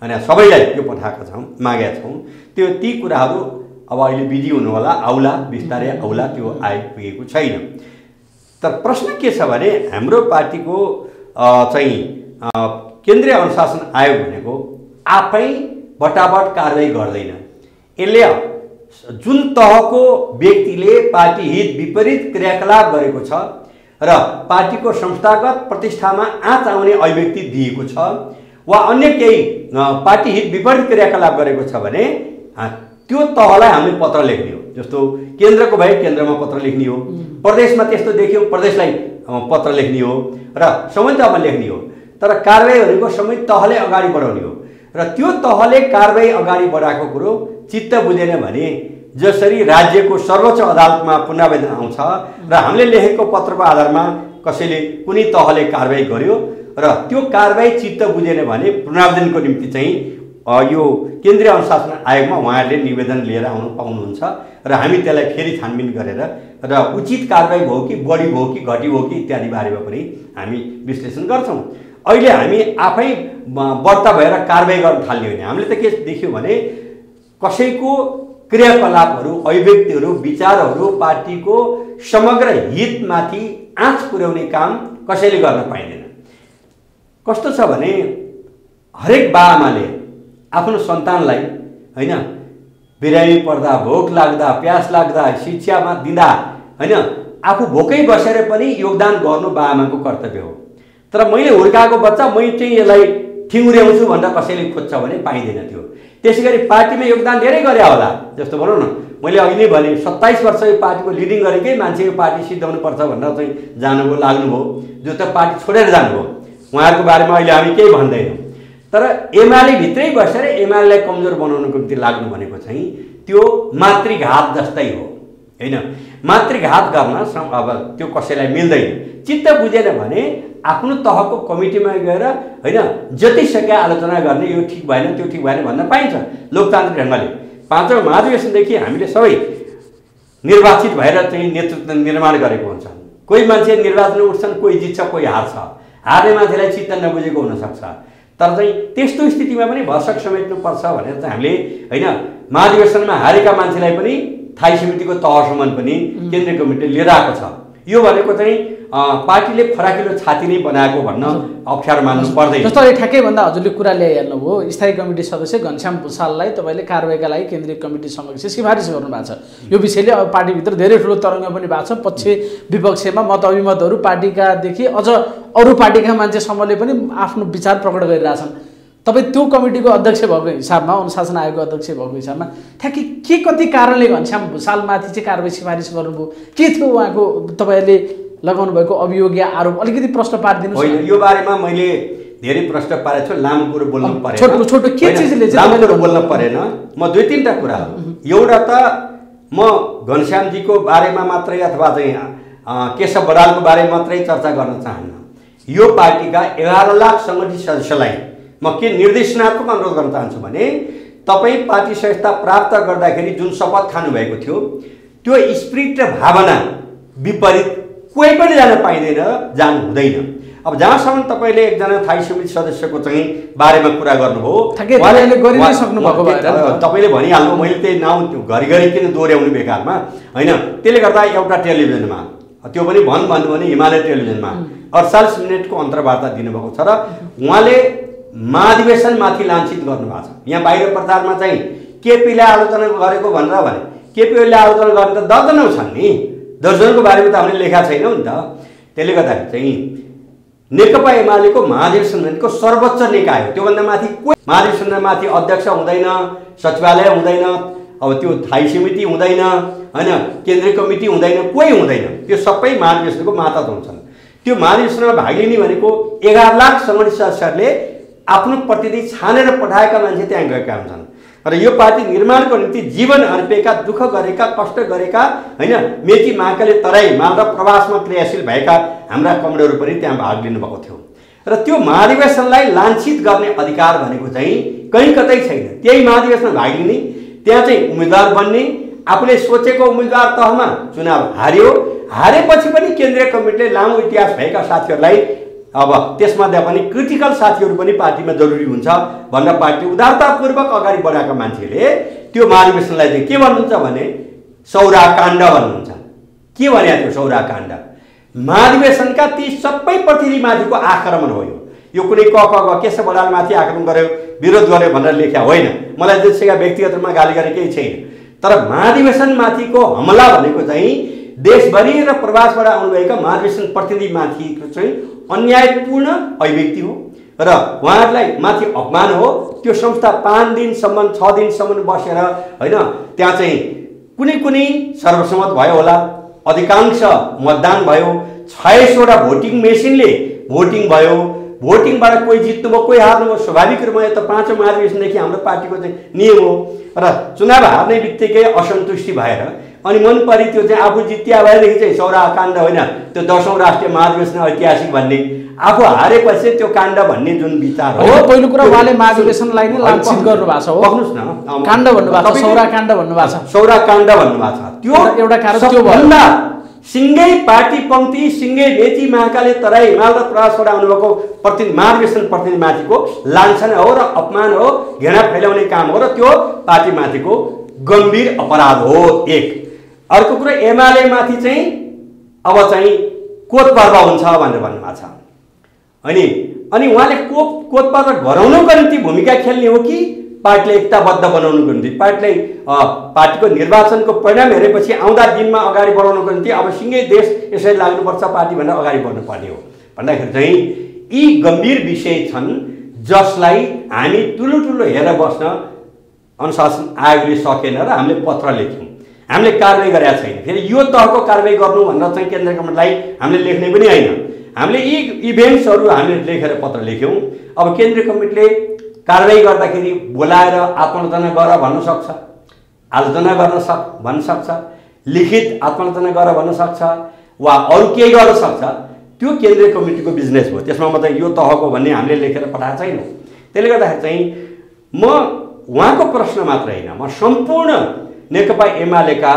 अनि सबैलाई यो पठाएका छौँ मागेका छौँ। ती कुराहरू अब अहिले बिजी हुनु होला, आउला बिस्तारै आउला, त्यो आइपुगेको छैन। तर प्रश्न के छ भने हाम्रो पार्टीको चाहिँ केन्द्रीय अनुशासन आयोग भनेको आफै बटाबट कारबाही गर्दैन। यसले जुन तहको व्यक्तिले पार्टी हित विपरीत क्रियाकलाप गरेको छ र पार्टीको संस्थागत प्रतिष्ठामा आँच आउने अभिव्यक्ति दिएको छ वा अन्य केही पार्टी हित विपरीत क्रियाकलाप गरेको छ भने त्यो तहलाई हामीले पत्र लेख्ने हो। जस्तो केन्द्रको भए केन्द्रमा पत्र लेख्ने हो, प्रदेशमा त्यस्तो देखियो प्रदेशलाई पत्र लेख्ने हो र संहितामा लेख्ने हो। तर कारबाहीहरूको समेत तहले अगाडि बढाउने हो र त्यो तहले कारबाही अगाडि बढाएको कुरो चित्त बुझेन भने जसरी राज्यको सर्वोच्च अदालतमा पुनरावेदन आउँछ र हामीले लेखेको पत्रको आधारमा कसैले कुनै तहले कारबाही गर्यो र त्यो कारबाही चित्त बुझेन भने पुनरावेदनको निम्ति चाहिँ यो केन्द्रीय अनुशासन आयोगमा उहाँहरूले निवेदन लिएर आउनु पाउनुहुन्छ र हामी त्यसलाई फेरि छानबिन गरेर र उचित कारबाही भयो कि बढी भयो कि घटी भयो कि इत्यादि बारेमा पनि हामी विश्लेषण गर्छौँ। अहिले हामी आफै बढ्ता भएर कारबाही गर्न थाल्ने होइन। हामीले त के देख्यौँ भने कसैको क्रियाकलापहरू, अभिव्यक्तिहरू, विचारहरू पार्टीको समग्र हितमाथि आँच पुर्याउने काम कसैले गर्न पाइँदैन। कस्तो छ भने हरेक बाआमाले आफ्नो सन्तानलाई हैन बिरामी पर्दा, भोक लाग्दा, प्यास लाग्दा, शिक्षामा दिँदा हैन आफू भोकै बसेर पनि योगदान गर्नु बाआमाको कर्तव्य हो। तर मैले हुर्काएको बच्चा मैले चाहिँ यसलाई ठिङ्ग्याउँछु भनेर कसैले खोज्छ भने पाइँदैन त्यो। त्यसै गरी पार्टीमा योगदान धेरै गरे होला। जस्तो भनौँ न मैले अघि नै भने 27 वर्ष यो पार्टीको लिडिङ गरेकै मान्छे यो पार्टी सिद्धाउनु पर्छ भनेर चाहिँ जानुभयो, लाग्नुभयो, जो त पार्टी छोडेर जानुभयो। उहाँहरूको बारेमा अहिले हामी केही भन्दैनौँ। तर एमाले भित्रै बसेर एमालेलाई कमजोर बनाउनको निम्ति लाग्नु भनेको चाहिँ त्यो मातृघात जस्तै हो हैन। मातृघात गर्न अब त्यो कसैलाई मिल्दैन। चित्त बुझेन भने आफ्नो तहको कमिटीमा गएर हैन जति सके आलोचना गर्ने, यो ठिक भएन त्यो ठिक भएन भन्न पाइन्छ लोकतान्त्रिक ढङ्गले। पाँचौँ महाधिवेशनदेखि हामीले सबै निर्वाचित भएर चाहिँ नेतृत्व निर्माण गरेको हुन्छ। कोही मान्छे निर्वाचनमा उठ्छन्, कोही जित्छ, कोही हार्छ। हार्ने मान्छेलाई चित्त नबुझेको हुनसक्छ। तर चाहिँ त्यस्तो स्थितिमा पनि भरसक समेट्नुपर्छ भनेर चाहिँ हामीले हैन महाधिवेशनमा हारेका मान्छेलाई पनि थाई समितिको तहसम्म पनि केन्द्रीय कमिटीले लिएर आएको छ। यो भनेको चाहिँ पार्टीले फराकिलो छाती नै बनाएको भन्न अप्ठ्यारो मान्नु पर्दैन। जस्तो अहिले ठ्याक्कै भन्दा हजुरले कुरा ल्याइहाल्नु भयो। स्थायी कमिटी सदस्य घनश्याम भुसाललाई तपाईँले कारबाहीका लागि केन्द्रीय कमिटी समक्ष सिफारिस गर्नुभएको छ। यो विषयले अब पार्टीभित्र धेरै ठुलो तरङ्ग पनि भएको छ। पक्ष विपक्षमा मत अभिमतहरू पार्टीकादेखि अझ अरू पार्टीका मान्छेसम्मले पनि आफ्नो विचार प्रकट गरिरहेछन्। तपाईँ त्यो कमिटीको अध्यक्ष भएको हिसाबमा, अनुशासन आयोगको अध्यक्ष भएको हिसाबमा ठ्याक्कै के कति कारणले घनश्याम भुसालमाथि चाहिँ कारबाही सिफारिस गर्नुभयो? के थियो उहाँको तपाईँले लगाउनु भएको अभियोग या आरोप? अलिकति प्रश्न पारिदिनु। होइन, यो बारेमा मैले धेरै प्रश्न पारेको छु। लामो कुरो बोल्नु परेन, छोटो छोटो के चिजले लामो कुरो बोल्नु परेन। म 2-3टा कुराहरू, एउटा त म घनश्यामजीको बारेमा मात्रै अथवा चाहिँ केशव बरालको बारेमा मात्रै चर्चा गर्न चाहन्न। यो पार्टीका 11 लाख सङ्गठित सदस्यलाई म के निर्देशनात्मक अनुरोध गर्न चाहन्छु भने तपाईँ पार्टी संस्था प्राप्त गर्दाखेरि जुन शपथ खानुभएको थियो त्यो स्पिरिट र भावना विपरीत कोही पनि जान पाइँदैन, जानु हुँदैन। अब जहाँसम्म तपाईँले एकजना थाई समिति सदस्यको चाहिँ बारेमा कुरा गर्नुभयो, तपाईँले भनिहाल्नु, मैले त्यही नाउँ घरिघरि किन दोहोऱ्याउनु बेकारमा होइन। त्यसले गर्दा एउटा टेलिभिजनमा, त्यो पनि भन्नु भने हिमालय टेलिभिजनमा 48 मिनटको अन्तर्वार्ता दिनुभएको छ र उहाँले महाधिवेशनमाथि लाञ्छित गर्नुभएको छ। यहाँ बाहिर प्रचारमा चाहिँ केपीलाई आलोचना गरेको भनेर भने केपीले आलोचना गर्ने त दर्जनौँ छन् नि, दर्जनको बारेमा त हामीले लेखा छैनौँ नि त। त्यसले गर्दाखेरि चाहिँ नेकपा एमालेको महाधिवेशन भनेको सर्वोच्च निकाय हो। त्योभन्दा माथि कोही महाधिवेशनभन्दा माथि अध्यक्ष हुँदैन, सचिवालय हुँदैन, अब त्यो स्थायी समिति हुँदैन, होइन, केन्द्रीय कमिटी हुँदैन, कोही हुँदैन। त्यो सबै महाधिवेशनको मातहत हुन्छन्। त्यो महाधिवेशनमा भाग लिने भनेको 11 लाख सङ्गठित सदस्यहरूले आफ्नो प्रतिनिधि छानेर पठाएका मान्छे त्यहाँ गएका हुन्छन् र यो पार्टी निर्माणको निम्ति जीवन अर्पेका, दुःख गरेका, कष्ट गरेका, होइन, मेची महाकाली तराई माल र प्रवासमा क्रियाशील भएका हाम्रा कमरेडहरू पनि त्यहाँ भाग लिनुभएको थियो र त्यो महाधिवेशनलाई लाञ्छित गर्ने अधिकार भनेको चाहिँ कहीँ कतै छैन। त्यही महाधिवेशनमा भाग लिने, त्यहाँ चाहिँ उम्मेदवार बन्ने, आफूले सोचेको उम्मेदवार तहमा चुनाव हारेपछि पनि केन्द्रीय कमिटीले लामो इतिहास भएका साथीहरूलाई, अब त्यसमध्ये पनि क्रिटिकल साथीहरू पनि पार्टीमा जरुरी हुन्छ भनेर पार्टी उदारतापूर्वक अगाडि बढाएका मान्छेले त्यो महाधिवेशनलाई चाहिँ के भन्नुहुन्छ भने सौराकाण्ड भन्नुहुन्छ। के भने त्यो सौराकाण्ड? महाधिवेशनका ती सबै प्रतिनिधिमाथिको आक्रमण हो। यो कुनै क केशव बडालमाथि आक्रमण गर्यो, विरोध गर्यो भनेर लेख्या होइन। मलाई त्यसैका व्यक्तिगत रूपमा गाली गरे केही छैन, तर महाधिवेशनमाथिको हमला भनेको चाहिँ देशभरि र प्रवासबाट आउनुभएका महाधिवेशन प्रतिनिधिमाथिको चाहिँ अन्यायपूर्ण अभिव्यक्ति हो र उहाँहरूलाई माथि अपमान हो। त्यो संस्था 5 दिनसम्म 6 दिनसम्म बसेर, होइन, त्यहाँ चाहिँ कुनै सर्वसम्मत भयो होला, अधिकांश मतदान भयो, 26वटा भोटिङ मेसिनले भोटिङ भयो, भोटिङबाट कोही जित्नुभयो, कोही हार्नुभयो। स्वाभाविक रूपमा यो त 5औं महाधिवेशनदेखि हाम्रो पार्टीको चाहिँ नियम हो र चुनाव हार्ने बित्तिकै असन्तुष्टि भएर अनि मन परि त्यो चाहिँ आफू जित्या भएदेखि चाहिँ सौराकाण्ड होइन, त्यो 10औं राष्ट्रिय महाधिवेशन ऐतिहासिक भन्ने, आफू हारेपछि त्यो काण्ड भन्ने जुन विचार हो। पहिलो कुरा उहाँले महाधिवेशनलाई नै लाञ्छित गर्नुभएको छ हो। पक्नुस् न, काण्ड भन्नुभएको छ, सौराकाण्ड भन्नुभएको छ, सौराकाण्ड भन्नुभएको छ। त्यो एउटा कारण त्यो भन्दा सिङ्गै पार्टी पङ्क्ति, सिङ्गै मेची महाकाली तराई हिमाल र प्रवासबाट आउनुभएको महाधिवेशन प्रतिनिधिमाथिको लाञ्छना हो र अपमान हो, घृणा फैलाउने काम हो र त्यो पार्टीमाथिको गम्भीर अपराध हो। एक अर्को कुरा, एमाले माथि चाहिँ अब चाहिँ कोत पर्व हुन्छ भनेर भन्नुभएको छ। अनि उहाँले कोत पर्व गराउनको निम्ति भूमिका खेल्ने हो कि पार्टीलाई एकताबद्ध बनाउनुको निम्ति, पार्टीलाई पार्टीको निर्वाचनको परिणाम हेरेपछि आउँदा दिनमा अगाडि बढाउनुको निम्ति अब सिङ्गै देश यसरी लाग्नुपर्छ पार्टी भनेर अगाडि बढ्नुपर्ने हो भन्दाखेरि चाहिँ यी गम्भीर विषय छन् जसलाई हामी ठुलो हेरेर बस्न अनुशासन आयोगले सकेन र हामीले पत्र लेख्यौँ। हामीले कारबाही गरेका छैन। फेरि यो तहको कारबाही गर्नु भनेर चाहिँ केन्द्रीय कमिटीलाई हामीले लेख्ने पनि होइन। हामीले यी इभेन्ट्सहरू हामीले लेखेर पत्र लेख्यौँ। अब केन्द्रीय कमिटीले कारबाही गर्दाखेरि बोलाएर आत्मालोचना गर भन्न सक्छ, आलोचना भन्न सक्छ, लिखित आत्मालोचना गर भन्न सक्छ वा अरू केही गर्न सक्छ। त्यो केन्द्रीय कमिटीको बिजनेस हो। त्यसमा मात्रै यो तहको भन्ने हामीले लेखेर पठाएको छैनौँ। त्यसले गर्दाखेरि चाहिँ म उहाँको प्रश्न मात्र होइन, म सम्पूर्ण नेकपा एमालेका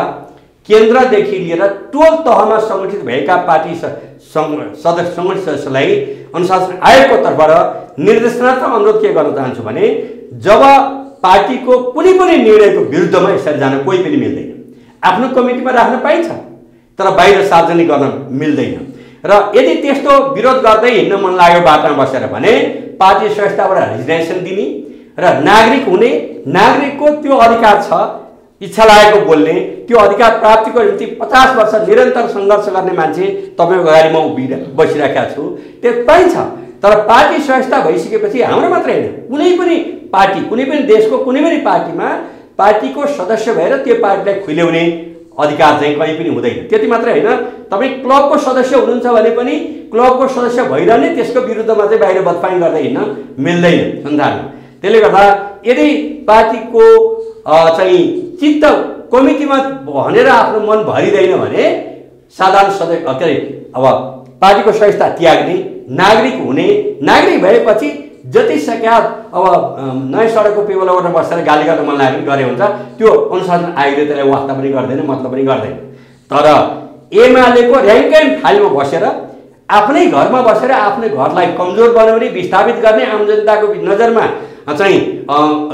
केन्द्रदेखि लिएर टोल तहमा सङ्गठित भएका पार्टी सङ्गठित सदस्यलाई अनुशासन आयोगको तर्फबाट निर्देशनात्मक अनुरोध के गर्न चाहन्छु भने जब पार्टीको कुनै पनि निर्णयको विरुद्धमा यसरी जान कोही पनि मिल्दैन। आफ्नो कमिटीमा राख्न पाइन्छ तर बाहिर सार्वजनिक गर्न मिल्दैन र यदि त्यस्तो विरोध गर्दै हिँड्न मन लाग्यो बाटोमा बसेर भने पार्टी संस्थाबाट रिजिग्नेसन दिने र नागरिक हुने, नागरिकको त्यो अधिकार छ इच्छा लागेको बोल्ने, त्यो अधिकार प्राप्तिको निम्ति 50 वर्ष निरन्तर सङ्घर्ष गर्ने मान्छे तपाईँको अगाडि म बसिरहेको छु, त्यो पाइन्छ। तर पार्टी संस्था भइसकेपछि हाम्रो मात्रै होइन, कुनै पनि पार्टी, कुनै पनि देशको कुनै पनि पार्टीमा पार्टीको सदस्य भएर त्यो पार्टीलाई खुल्याउने अधिकार चाहिँ कहीँ पनि हुँदैन। त्यति मात्रै होइन, तपाईँ क्लबको सदस्य हुनुहुन्छ भने पनि क्लबको सदस्य भइरहने त्यसको विरुद्धमा चाहिँ बाहिर बदपानी गर्दै हिँड्न मिल्दैन संसारमा। त्यसले गर्दा यदि पार्टीको चाहिँ चित्त कमिटीमा भनेर आफ्नो मन भरिँदैन भने साधारण सदस्य के अरे अब पार्टीको संस्था त्याग्ने, नागरिक हुने, नागरिक भएपछि जति सक्या अब नयाँ सडकको पेबलबाट बसेर गाली गर्न मन लाग्यो गरे हुन्छ, त्यो अनुशासन आयोगले त्यसलाई वास्ता पनि गर्दैन, मतलब पनि गर्दैन। तर एमालेको र्याङ्क एन्ड फाइलमा बसेर आफ्नै घरमा बसेर आफ्नै घरलाई कमजोर बनाउने, विस्थापित गर्ने, आम जनताको नजरमा चाहिँ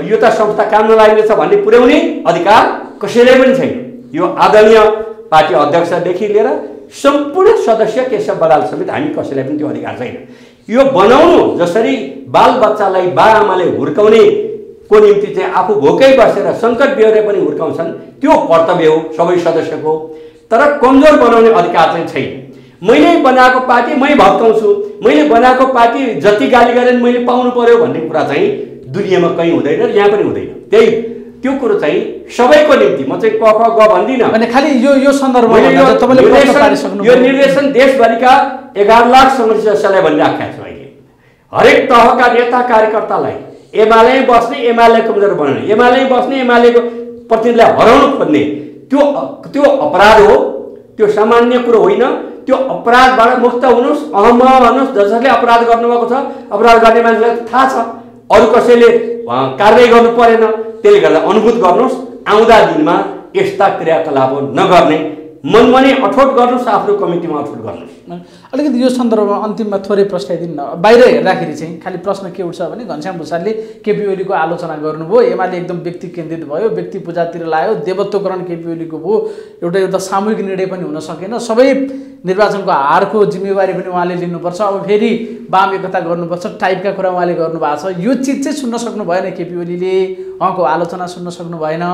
यो त संस्था काम नलाग्नेछ भन्ने पुर्याउने अधिकार कसैले पनि छैन। यो आदरणीय पार्टी अध्यक्षदेखि लिएर सम्पूर्ण सदस्य केशव बडाल समेत हामी कसैलाई पनि त्यो अधिकार छैन। यो बनाउनु जसरी बालबच्चालाई बाआमाले हुर्काउने को निम्ति चाहिँ आफू भोकै बसेर सङ्कट बेहोरे पनि हुर्काउँछन्, त्यो कर्तव्य हो सबै सदस्यको। तर कमजोर बनाउने अधिकार चाहिँ छैन। मैले बनाएको पार्टी मै भत्काउँछु, मैले बनाएको पार्टी जति गाली गरेर मैले पाउनु पर्यो भन्ने कुरा चाहिँ दुनियाँमा कहीँ हुँदैन, यहाँ पनि हुँदैन। त्यही त्यो कुरो चाहिँ सबैको निम्ति म चाहिँ क ख ग भन्दिनँ भने खालि यो सन्दर्भमा यो निर्देशन देशभरिका 11 लाख सदस्यलाई भनिराखेका छु अहिले। हरेक तहका नेता कार्यकर्तालाई एमाले बस्ने, एमाले कमजोर बनाउने, एमाले बस्ने, एमालेको प्रतिनिधिलाई हराउनु खोज्ने त्यो अपराध हो। त्यो सामान्य कुरो होइन। त्यो अपराधबाट मुक्त हुनुहोस्, अहम्म भन्नुहोस्। जसले अपराध गर्नुभएको छ, अपराध गर्ने मान्छेलाई थाहा छ, अरू कसैले कारवाही गर्नु परेन। त्यसले गर्दा अनुभूत गर्नुहोस्, आउँदा दिनमा यस्ता क्रियाकलाप नगर्ने मनमनै अठोट गर्नुहोस्, आफ्नो कमिटीमा अठोट गर्नुहोस्। अलिकति यो सन्दर्भमा अन्तिममा थोरै प्रश्न बाहिर हेर्दाखेरि चाहिँ खालि प्रश्न के उठ्छ भने घनश्याम भुसालले केपी ओलीको आलोचना गर्नुभयो, एमाले एकदम व्यक्ति केन्द्रित भयो, व्यक्ति पूजातिर लायो, देवत्वकरण केपी ओलीको भयो, एउटा सामूहिक निर्णय पनि हुन सकेन, सबै निर्वाचनको हारको जिम्मेवारी पनि उहाँले लिनुपर्छ, अब फेरि वाम एकता गर्नुपर्छ टाइपका कुरा उहाँले गर्नुभएको छ। यो चिज चाहिँ सुन्न सक्नु भएन केपी ओलीले, उहाँको आलोचना सुन्न सक्नु भएन,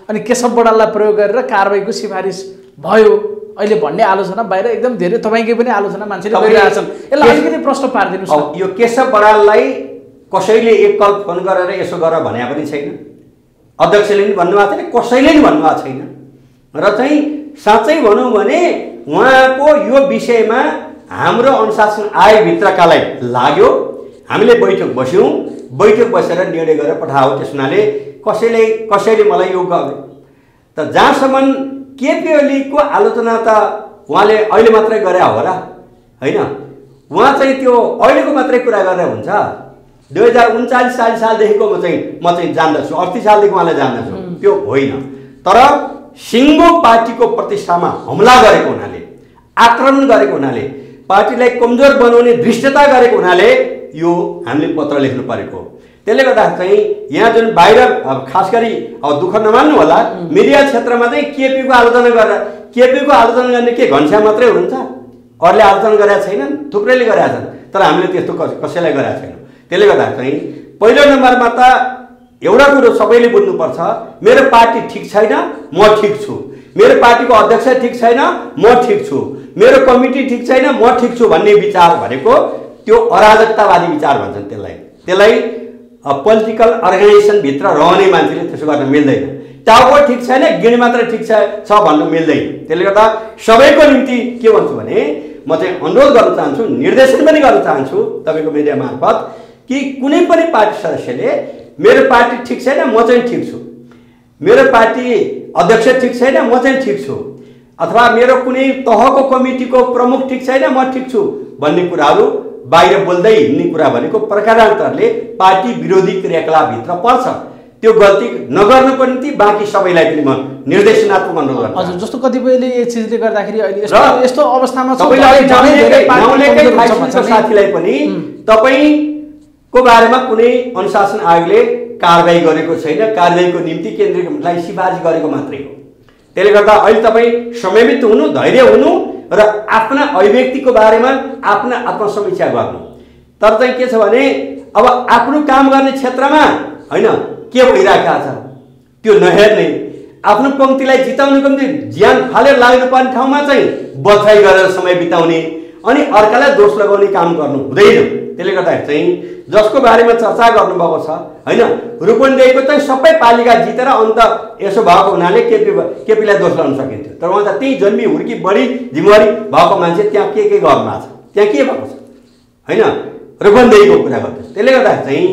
अनि केशव बडाललाई प्रयोग गरेर कारबाहीको सिफारिस भयो अहिले भन्ने आलोचना बाहिर एकदम धेरै तपाईँकै पनि आलोचना मान्छेले गरिरहेछन्। यसलाई अलिकति प्रश्न पारिदिनुहोस् न। यो केशव बडाललाई कसैले एकल फोन गरेर यसो गर भने पनि छैन, अध्यक्षले पनि भन्नुभएको छैन, कसैले पनि भन्नुभएको छैन। र चाहिँ साँच्चै भनौँ भने उहाँको यो विषयमा हाम्रो अनुशासन आयोगभित्रकालाई लाग्यो, हामीले बैठक बस्यौँ, बैठक बसेर निर्णय गरेर पठायो। त्यस हुनाले कसैले मलाई यो त जहाँसम्म केपी ओलीको आलोचना त उहाँले अहिले मात्रै गरे होला होइन, उहाँ चाहिँ त्यो अहिलेको मात्रै कुरा गरेर हुन्छ। 2039 सालदेखिको म चाहिँ जान्दछु, 38 सालदेखि उहाँलाई जान्दछु, त्यो होइन। तर सिङ्गो पार्टीको प्रतिष्ठामा हमला गरेको हुनाले, आक्रमण गरेको हुनाले, पार्टीलाई कमजोर बनाउने धृष्टता गरेको हुनाले यो हामीले पत्र लेख्नु परेको। त्यसले गर्दा चाहिँ यहाँ जुन बाहिर खास गरी अब दुःख नमान्नु होला, मिडिया क्षेत्रमा चाहिँ केपीको आलोचना गरेर, केपीको आलोचना गर्ने के घनश्याम मात्रै हुनुहुन्छ, अरूले आलोचना गरेका छैनन्, थुप्रैले गरेका छन्, तर हामीले त्यस्तो कसैलाई गरेका छैनौँ। त्यसले गर्दा चाहिँ पहिलो नम्बरमा त एउटा कुरो सबैले बुझ्नुपर्छ, मेरो पार्टी ठिक छैन, म ठिक छु, मेरो पार्टीको अध्यक्ष ठिक छैन, म ठिक छु, मेरो कमिटी ठिक छैन, म ठिक छु भन्ने विचार भनेको त्यो अराजकतावादी विचार भन्छन्। त्यसलाई पोलिटिकल अर्गनाइजेसनभित्र रहने मान्छेले त्यसो गर्न मिल्दैन। टाउको ठिक छैन, गिणी मात्र ठिक छ भन्नु मिल्दैन। त्यसले गर्दा सबैको निम्ति के भन्छु भने म चाहिँ अनुरोध गर्न चाहन्छु, निर्देशन पनि गर्न चाहन्छु तपाईँको मिडिया मार्फत कि कुनै पनि पार्टी सदस्यले मेरो पार्टी ठिक छैन, म चाहिँ ठिक छु, मेरो पार्टी अध्यक्ष ठिक छैन, म चाहिँ ठिक छु, अथवा मेरो कुनै तहको कमिटीको प्रमुख ठिक छैन, म ठिक छु भन्ने कुराहरू बाहिर बोल्दै हिँड्ने कुरा भनेको प्रकारान्तरले पार्टी विरोधी क्रियाकलापभित्र पर्छ। त्यो गल्ती नगर्नुको निम्ति बाँकी सबैलाई पनि म निर्देशनात्मक अनुरोध गर्छु। हजुर, जस्तो कतिपयले यो चिजले गर्दाखेरि अहिले यस्तो अवस्थामा साथीलाई पनि तपाईँको बारेमा कुनै अनुशासन आयोगले कारबाही गरेको छैन, कारबाहीको निम्ति केन्द्रीय कमिटीलाई सिफारिस गरेको मात्रै हो। त्यसले गर्दा अहिले तपाईँ संयमित हुनु, धैर्य हुनु र आफ्ना अभिव्यक्तिको बारेमा आफ्ना आत्मसमीक्षा गर्नु। तर चाहिँ के छ भने अब आफ्नो काम गर्ने क्षेत्रमा होइन के भइरहेको छ त्यो नहेर्ने, आफ्नो पङ्क्तिलाई जिताउनुको निम्ति ज्यान फालेर लाग्नुपर्ने ठाउँमा चाहिँ बधाई गरेर समय बिताउने अनि अर्कालाई दोष लगाउने काम गर्नु हुँदैन। त्यसले गर्दाखेरि चाहिँ जसको बारेमा चर्चा गर्नुभएको छ होइन, रूपन्देहीको चाहिँ सबै पालिका जितेर अन्त यसो भएको हुनाले केपीलाई दोष लगाउन सकिन्थ्यो, तर उहाँ त त्यही जन्मी हुर्की बढी जिम्मेवारी भएको मान्छे त्यहाँ के गर्नुभएको छ, त्यहाँ के भएको छ होइन, रूपन्देहीको कुरा गर्दैछ। त्यसले गर्दाखेरि चाहिँ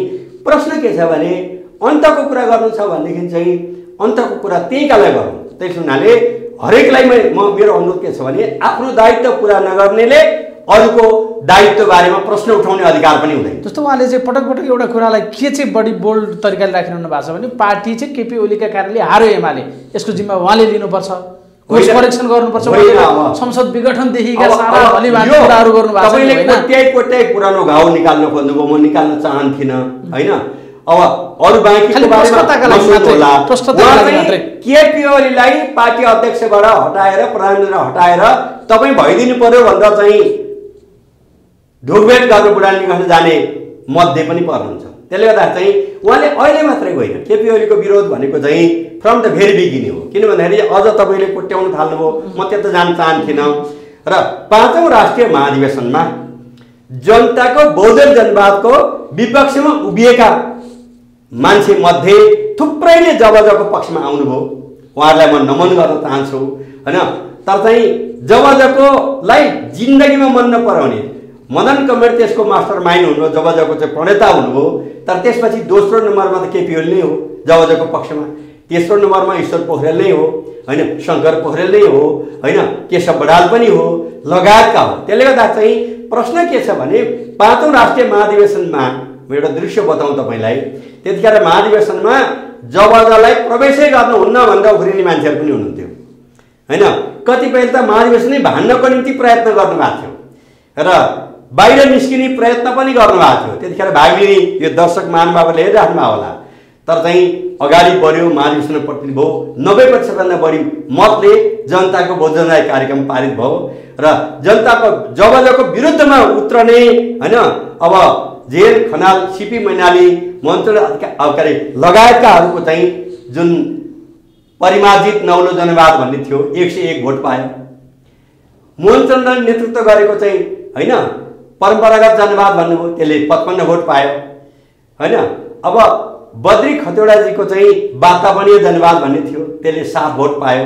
प्रश्न के छ भने अन्तको कुरा गर्नु छ भनेदेखि चाहिँ अन्तको कुरा त्यहीकालाई गरौँ। त्यस हुनाले हरेकलाई मेरो अनुरोध के छ भने आफ्नो दायित्व पुरा नगर्नेले अरूको दायित्व बारेमा प्रश्न उठाउने अधिकार पनि हुँदैन। जस्तो उहाँले चाहिँ पटक पटक एउटा कुरालाई के चाहिँ बढी बोल्ड तरिकाले राखिरहनु भएको छ भने पार्टी चाहिँ केपी ओलीका कारणले हार्यो एमाले, यसको जिम्मा उहाँले लिनुपर्छ, कोर्स करेक्सन गर्नुपर्छ, संसद विघटनदेखिका सारा भलिभान्ति कुराहरू गर्नुभएको छ। कोट्याइ पुरानो घाउ निकाल्न खोज्नुभयो, म निकाल्न चाहन्थिनँ होइन। अब अरू बाँकीको बारेमा केपी ओलीलाई पार्टी अध्यक्षबाट हटाएर प्रधानमन्त्री हटाएर तपाईँ भइदिनु पर्यो भनेर चाहिँ ढोकभेट गर्न बुढानी गर्न जाने मध्ये पनि पर्नुहुन्छ। त्यसले गर्दा चाहिँ उहाँले अहिले मात्रै होइन, केपी ओलीको विरोध भनेको चाहिँ फ्रम द भेरी बिगिनिङ हो। किन भन्दाखेरि अझ तपाईँले कोट्याउन थाल्नुभयो, म त्यता जान चाहन्थिनँ र 5औं राष्ट्रिय महाधिवेशनमा जनताको बहुदल जनवादको विपक्षमा उभिएका मान्छे मध्ये थुप्रैले जबजको पक्षमा आउनुभयो। उहाँहरूलाई म नमन गर्न चाहन्छु हैन। तर चाहिँ जबजकोलाई जिन्दगीमा मन नपराउने मदन कमरेड त्यसको मास्टर माइन्ड हुनुभयो, जबजको चाहिँ प्रणेता हुनुभयो। तर त्यसपछि दोस्रो नम्बरमा त केपी ओली नै हो जबजको पक्षमा, तेस्रो नम्बरमा ईश्वर पोखरेल नै हो हैन, शङ्कर पोखरेल नै हो हैन, केशव बडाल पनि हो लगायतका हो। त्यसले गर्दा चाहिँ प्रश्न के छ भने 5औं राष्ट्रिय महाधिवेशनमा एउटा दृश्य बताउँ तपाईँलाई। त्यतिखेर महाधिवेशनमा जबजलाई प्रवेशै गर्नुहुन्न भनेर उफ्रिने मान्छेहरू पनि हुनुहुन्थ्यो हैन। कतिपय त महाधिवेशनै भान्नको निम्ति प्रयत्न गर्नुभएको थियो र बाहिर निस्किने प्रयत्न पनि गर्नुभएको थियो। त्यतिखेर भाग लिने यो दर्शक महानुभावले हेरिराख्नुभयो होला। तर चाहिँ अगाडि बढ्यो, महाधिवेशनमा प्रतिनिधि भयो, 90% बढी मतले जनताको बहुजनवादी कार्यक्रम पारित भयो र जनताको जबजको विरुद्धमा उत्रने हैन अब जेल खनाल सिपी मैनाली मन्त्र लगायतकाहरूको चाहिँ जुन परिमार्जित नौलो जनवाद भन्ने थियो 101 भोट पायो। मोहन चन्द्रले नेतृत्व गरेको चाहिँ हैन परम्परागत जनवाद भन्नुभयो, त्यसले 55 भोट पायो हैन। अब बद्री खतिवडाजीको चाहिँ वातावरणीय जनवाद भन्ने थियो, त्यसले 7 भोट पायो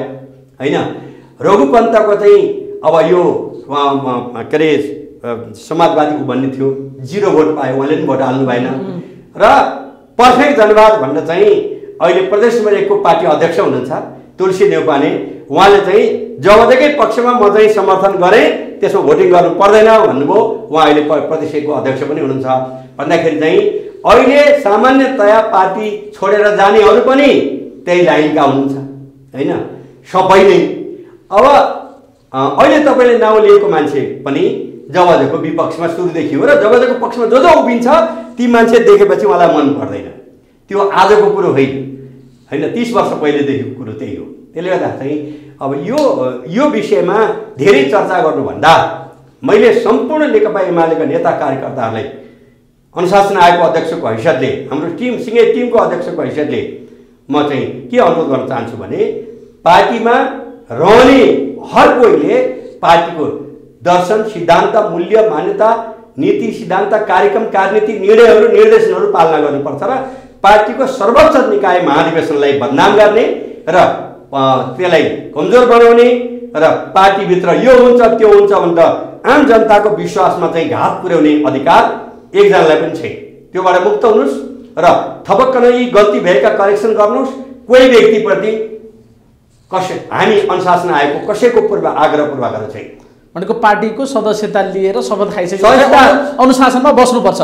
हैन। रघुपन्तको चाहिँ अब यो के अरे समाजवादी भन्ने थियो 0 भोट पायो, उहाँले पनि भोट हाल्नु भएन। र पर्फेक्ट जनवाद भनेर चाहिँ अहिले प्रदेश नम्बर 1 को पार्टी अध्यक्ष हुनुहुन्छ तुलसी देउपाने, उहाँले चाहिँ जबजकै पक्षमा म चाहिँ समर्थन गरेँ, त्यसमा भोटिङ गर्नु पर्दैन भन्नुभयो। उहाँ अहिले प्रदेश 1 को अध्यक्ष पनि हुनुहुन्छ। भन्दाखेरि चाहिँ अहिले सामान्यतया पार्टी छोडेर जानेहरू पनि त्यही लाइनका हुनुहुन्छ हैन, सबै नै। अब अहिले तपाईँले नाउँ लिएको मान्छे पनि जबजको विपक्षमा सुरुदेखि हो र जबजको पक्षमा जो जो उभिन्छ ती मान्छे देखेपछि उहाँलाई मन पर्दैन। त्यो आजको कुरो होइन हैन, 30 वर्ष पहिलेदेखिको कुरो त्यही हो। त्यसले गर्दा चाहिँ अब यो विषयमा धेरै चर्चा गर्नुभन्दा मैले सम्पूर्ण नेकपा एमालेका नेता कार्यकर्ताहरूलाई अनुशासन आयोगको अध्यक्षको हैसियतले, हाम्रो सिंगे टिमको अध्यक्षको हैसियतले म चाहिँ के अनुरोध गर्न चाहन्छु भने पार्टीमा रहने हर कोहीले पार्टीको दर्शन, सिद्धान्त, मूल्य, मान्यता, नीति, सिद्धान्त, कार्यक्रम, कार्यनीति, निर्णयहरू, निर्देशनहरू पालना गर्नुपर्छ र पार्टीको सर्वोच्च निकाय महाधिवेशनलाई बदनाम गर्ने र त्यसलाई कमजोर बनाउने र पार्टीभित्र यो हुन्छ त्यो हुन्छ भनेर आम जनताको विश्वासमा चाहिँ घात पुर्याउने अधिकार एकजनालाई पनि छैन। त्योबाट मुक्त हुनुहोस् र थपक्क नै गल्ती भएका करेक्सन गर्नुहोस्। कोही व्यक्तिप्रति हामी अनुशासन आयोगको कसैको आग्रह पूर्वाग्रह छैन। भनेको पार्टीको सदस्यता लिएर शपथ खाइसकेपछि अनुशासनमा बस्नुपर्छ।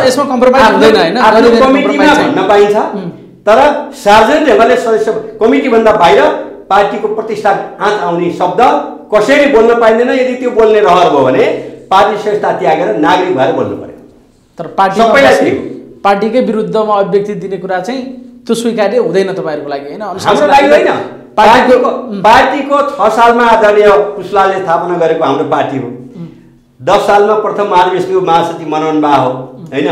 यसमा कम्प्रोमाइज हुँदैन हैन। कमिटीमा भन्न पाइन्छ तर सार्वजनिक ढङ्गले सदस्य कमिटीभन्दा बाहिर पार्टीको प्रतिष्ठा आँच आउने शब्द कसैले बोल्न पाइँदैन। यदि त्यो बोल्ने रहर भयो भने पार्टी संस्था त्यागेर नागरिक भएर बोल्नु पर्यो। तर पार्टीकै विरुद्धमा अभिव्यक्ति दिने कुरा चाहिँ त्यो स्वीकार्य हुँदैन तपाईँहरूको लागि हैन? हाम्रो लागि होइन। पार्टीको 6 सालमा आदरणीय पुष्पलालले स्थापना गरेको हाम्रो पार्टी हो। 10 सालमा प्रथम महाधिवेशनको महासचिव मनोहर बा हो हैन।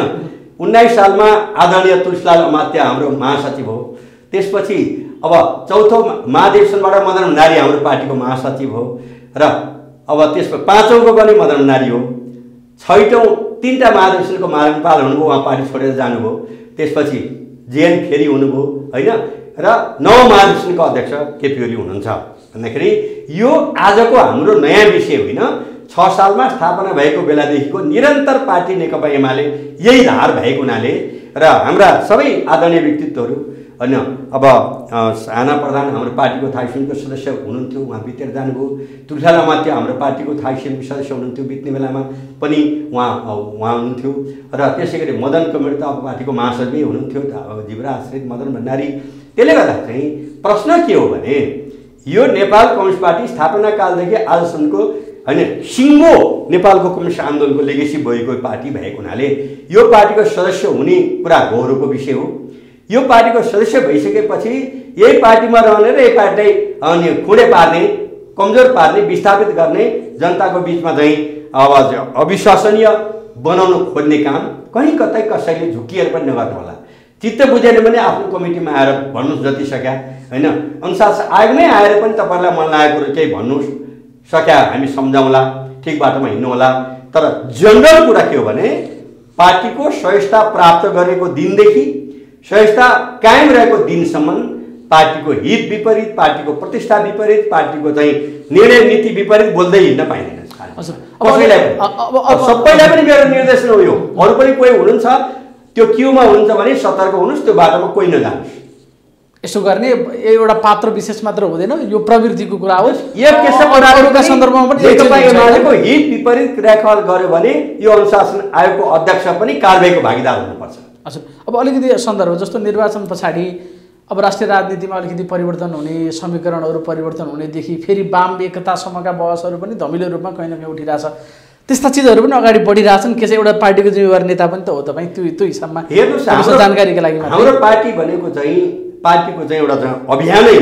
19 सालमा आदरणीय तुलसीलाल अमात्य हाम्रो महासचिव हो। त्यसपछि अब चौथो महाधिवेशनबाट मदन भण्डारी हाम्रो पार्टीको महासचिव हो र अब त्यसपछि 5औंको पनि मदन भण्डारी हो। 6औं 3टा महाधिवेशनको महाराजपाल हुनुभयो, उहाँ पार्टी छोडेर जानुभयो। त्यसपछि जेएन फेरि हुनुभयो हैन र 9औं महाधिवेशनको अध्यक्ष केपी ओली हुनुहुन्छ। भन्दाखेरि यो आजको हाम्रो नयाँ विषय होइन। 6 सालमा स्थापना भएको बेलादेखिको निरन्तर पार्टी नेकपा एमाले यही धार भएको हुनाले र हाम्रा सबै आदरणीय व्यक्तित्वहरू हैन। अब साना प्रधान हाम्रो पार्टीको थाई समितिको सदस्य हुनुहुन्थ्यो, उहाँ बितेर जानुभयो। तुलसीलाल अमात्य हाम्रो पार्टीको थाई समितिको सदस्य हुनुहुन्थ्यो, बित्ने बेलामा पनि उहाँ हुनुहुन्थ्यो र त्यसै गरी मदन कमरेड त अब पार्टीको महासचिव हुनुहुन्थ्यो, जीवराज आश्रित मदन भण्डारी। त्यसले गर्दा चाहिँ प्रश्न के हो भने यो नेपाल कम्युनिस्ट पार्टी स्थापना कालदेखि आजसम्मको हैन सिङ्गो नेपालको कम्युनिस्ट आन्दोलनको लेगेसी बोकेको पार्टी भएको हुनाले यो पार्टीको सदस्य हुने कुरा गौरवको विषय हो। यो पार्टीको सदस्य भइसकेपछि यही पार्टीमा रहने र यही पार्टीलाई अनि खुँडे पार्ने, कमजोर पार्ने, विस्थापित गर्ने, जनताको बिचमा चाहिँ अब अविश्वसनीय बनाउन खोज्ने काम कहीँ कतै कसैले झुकिएर पनि नगर्नु होला। चित्त बुझेन भने आफ्नो कमिटीमा आएर भन्नुहोस् जति सक्या हैन। अनुशासन आयोग नै आएर पनि तपाईँलाई मन लागेको केही भन्नुहोस्, सक्या हामी सम्झाउँला, ठिक बाटोमा हिँड्नु होला। तर जनरल कुरा के हो भने पार्टीको सहिष्णुता प्राप्त गरेको दिनदेखि सहिष्णुता कायम रहेको दिनसम्म पार्टीको हित विपरीत, पार्टीको प्रतिष्ठा विपरीत, पार्टीको चाहिँ निर्णय नीति विपरीत बोल्दै हिँड्न पाइँदैन। सबैलाई पनि मेरो निर्देशन हो यो। अरू पनि कोही हुनुहुन्छ त्यो क्युमा हुनुहुन्छ भने सतर्क हुनुहोस्, त्यो बाटोमा कोही नजानुहोस्। यसो गर्ने एउटा पात्र विशेष मात्र हुँदैन, यो प्रवृत्तिको कुरा हो। अरूका सन्दर्भमा पनि एमालेको हित विपरीत क्रियाकलाप गर्यो भने यो अनुशासन आयोगको अध्यक्ष पनि कारबाहीको भागीदार हुनुपर्छ। हजुर, अब अलिकति सन्दर्भ जस्तो निर्वाचन पछाडि अब राष्ट्रिय राजनीतिमा अलिकति परिवर्तन हुने, समीकरणहरू परिवर्तन हुनेदेखि फेरि वाम एकतासम्मका बहसहरू पनि धमिलो रूपमा कहीँ न कहीँ उठिरहेछ। त्यस्ता चिजहरू पनि अगाडि बढिरहेछन्। के चाहिँ एउटा पार्टीको जिम्मेवार नेता पनि त हो तपाईँ, त्यो हिसाबमा हेर्नुहोस्, जानकारीका लागि हाम्रो पार्टी भनेको चाहिँ पार्टीको चाहिँ एउटा अभियानै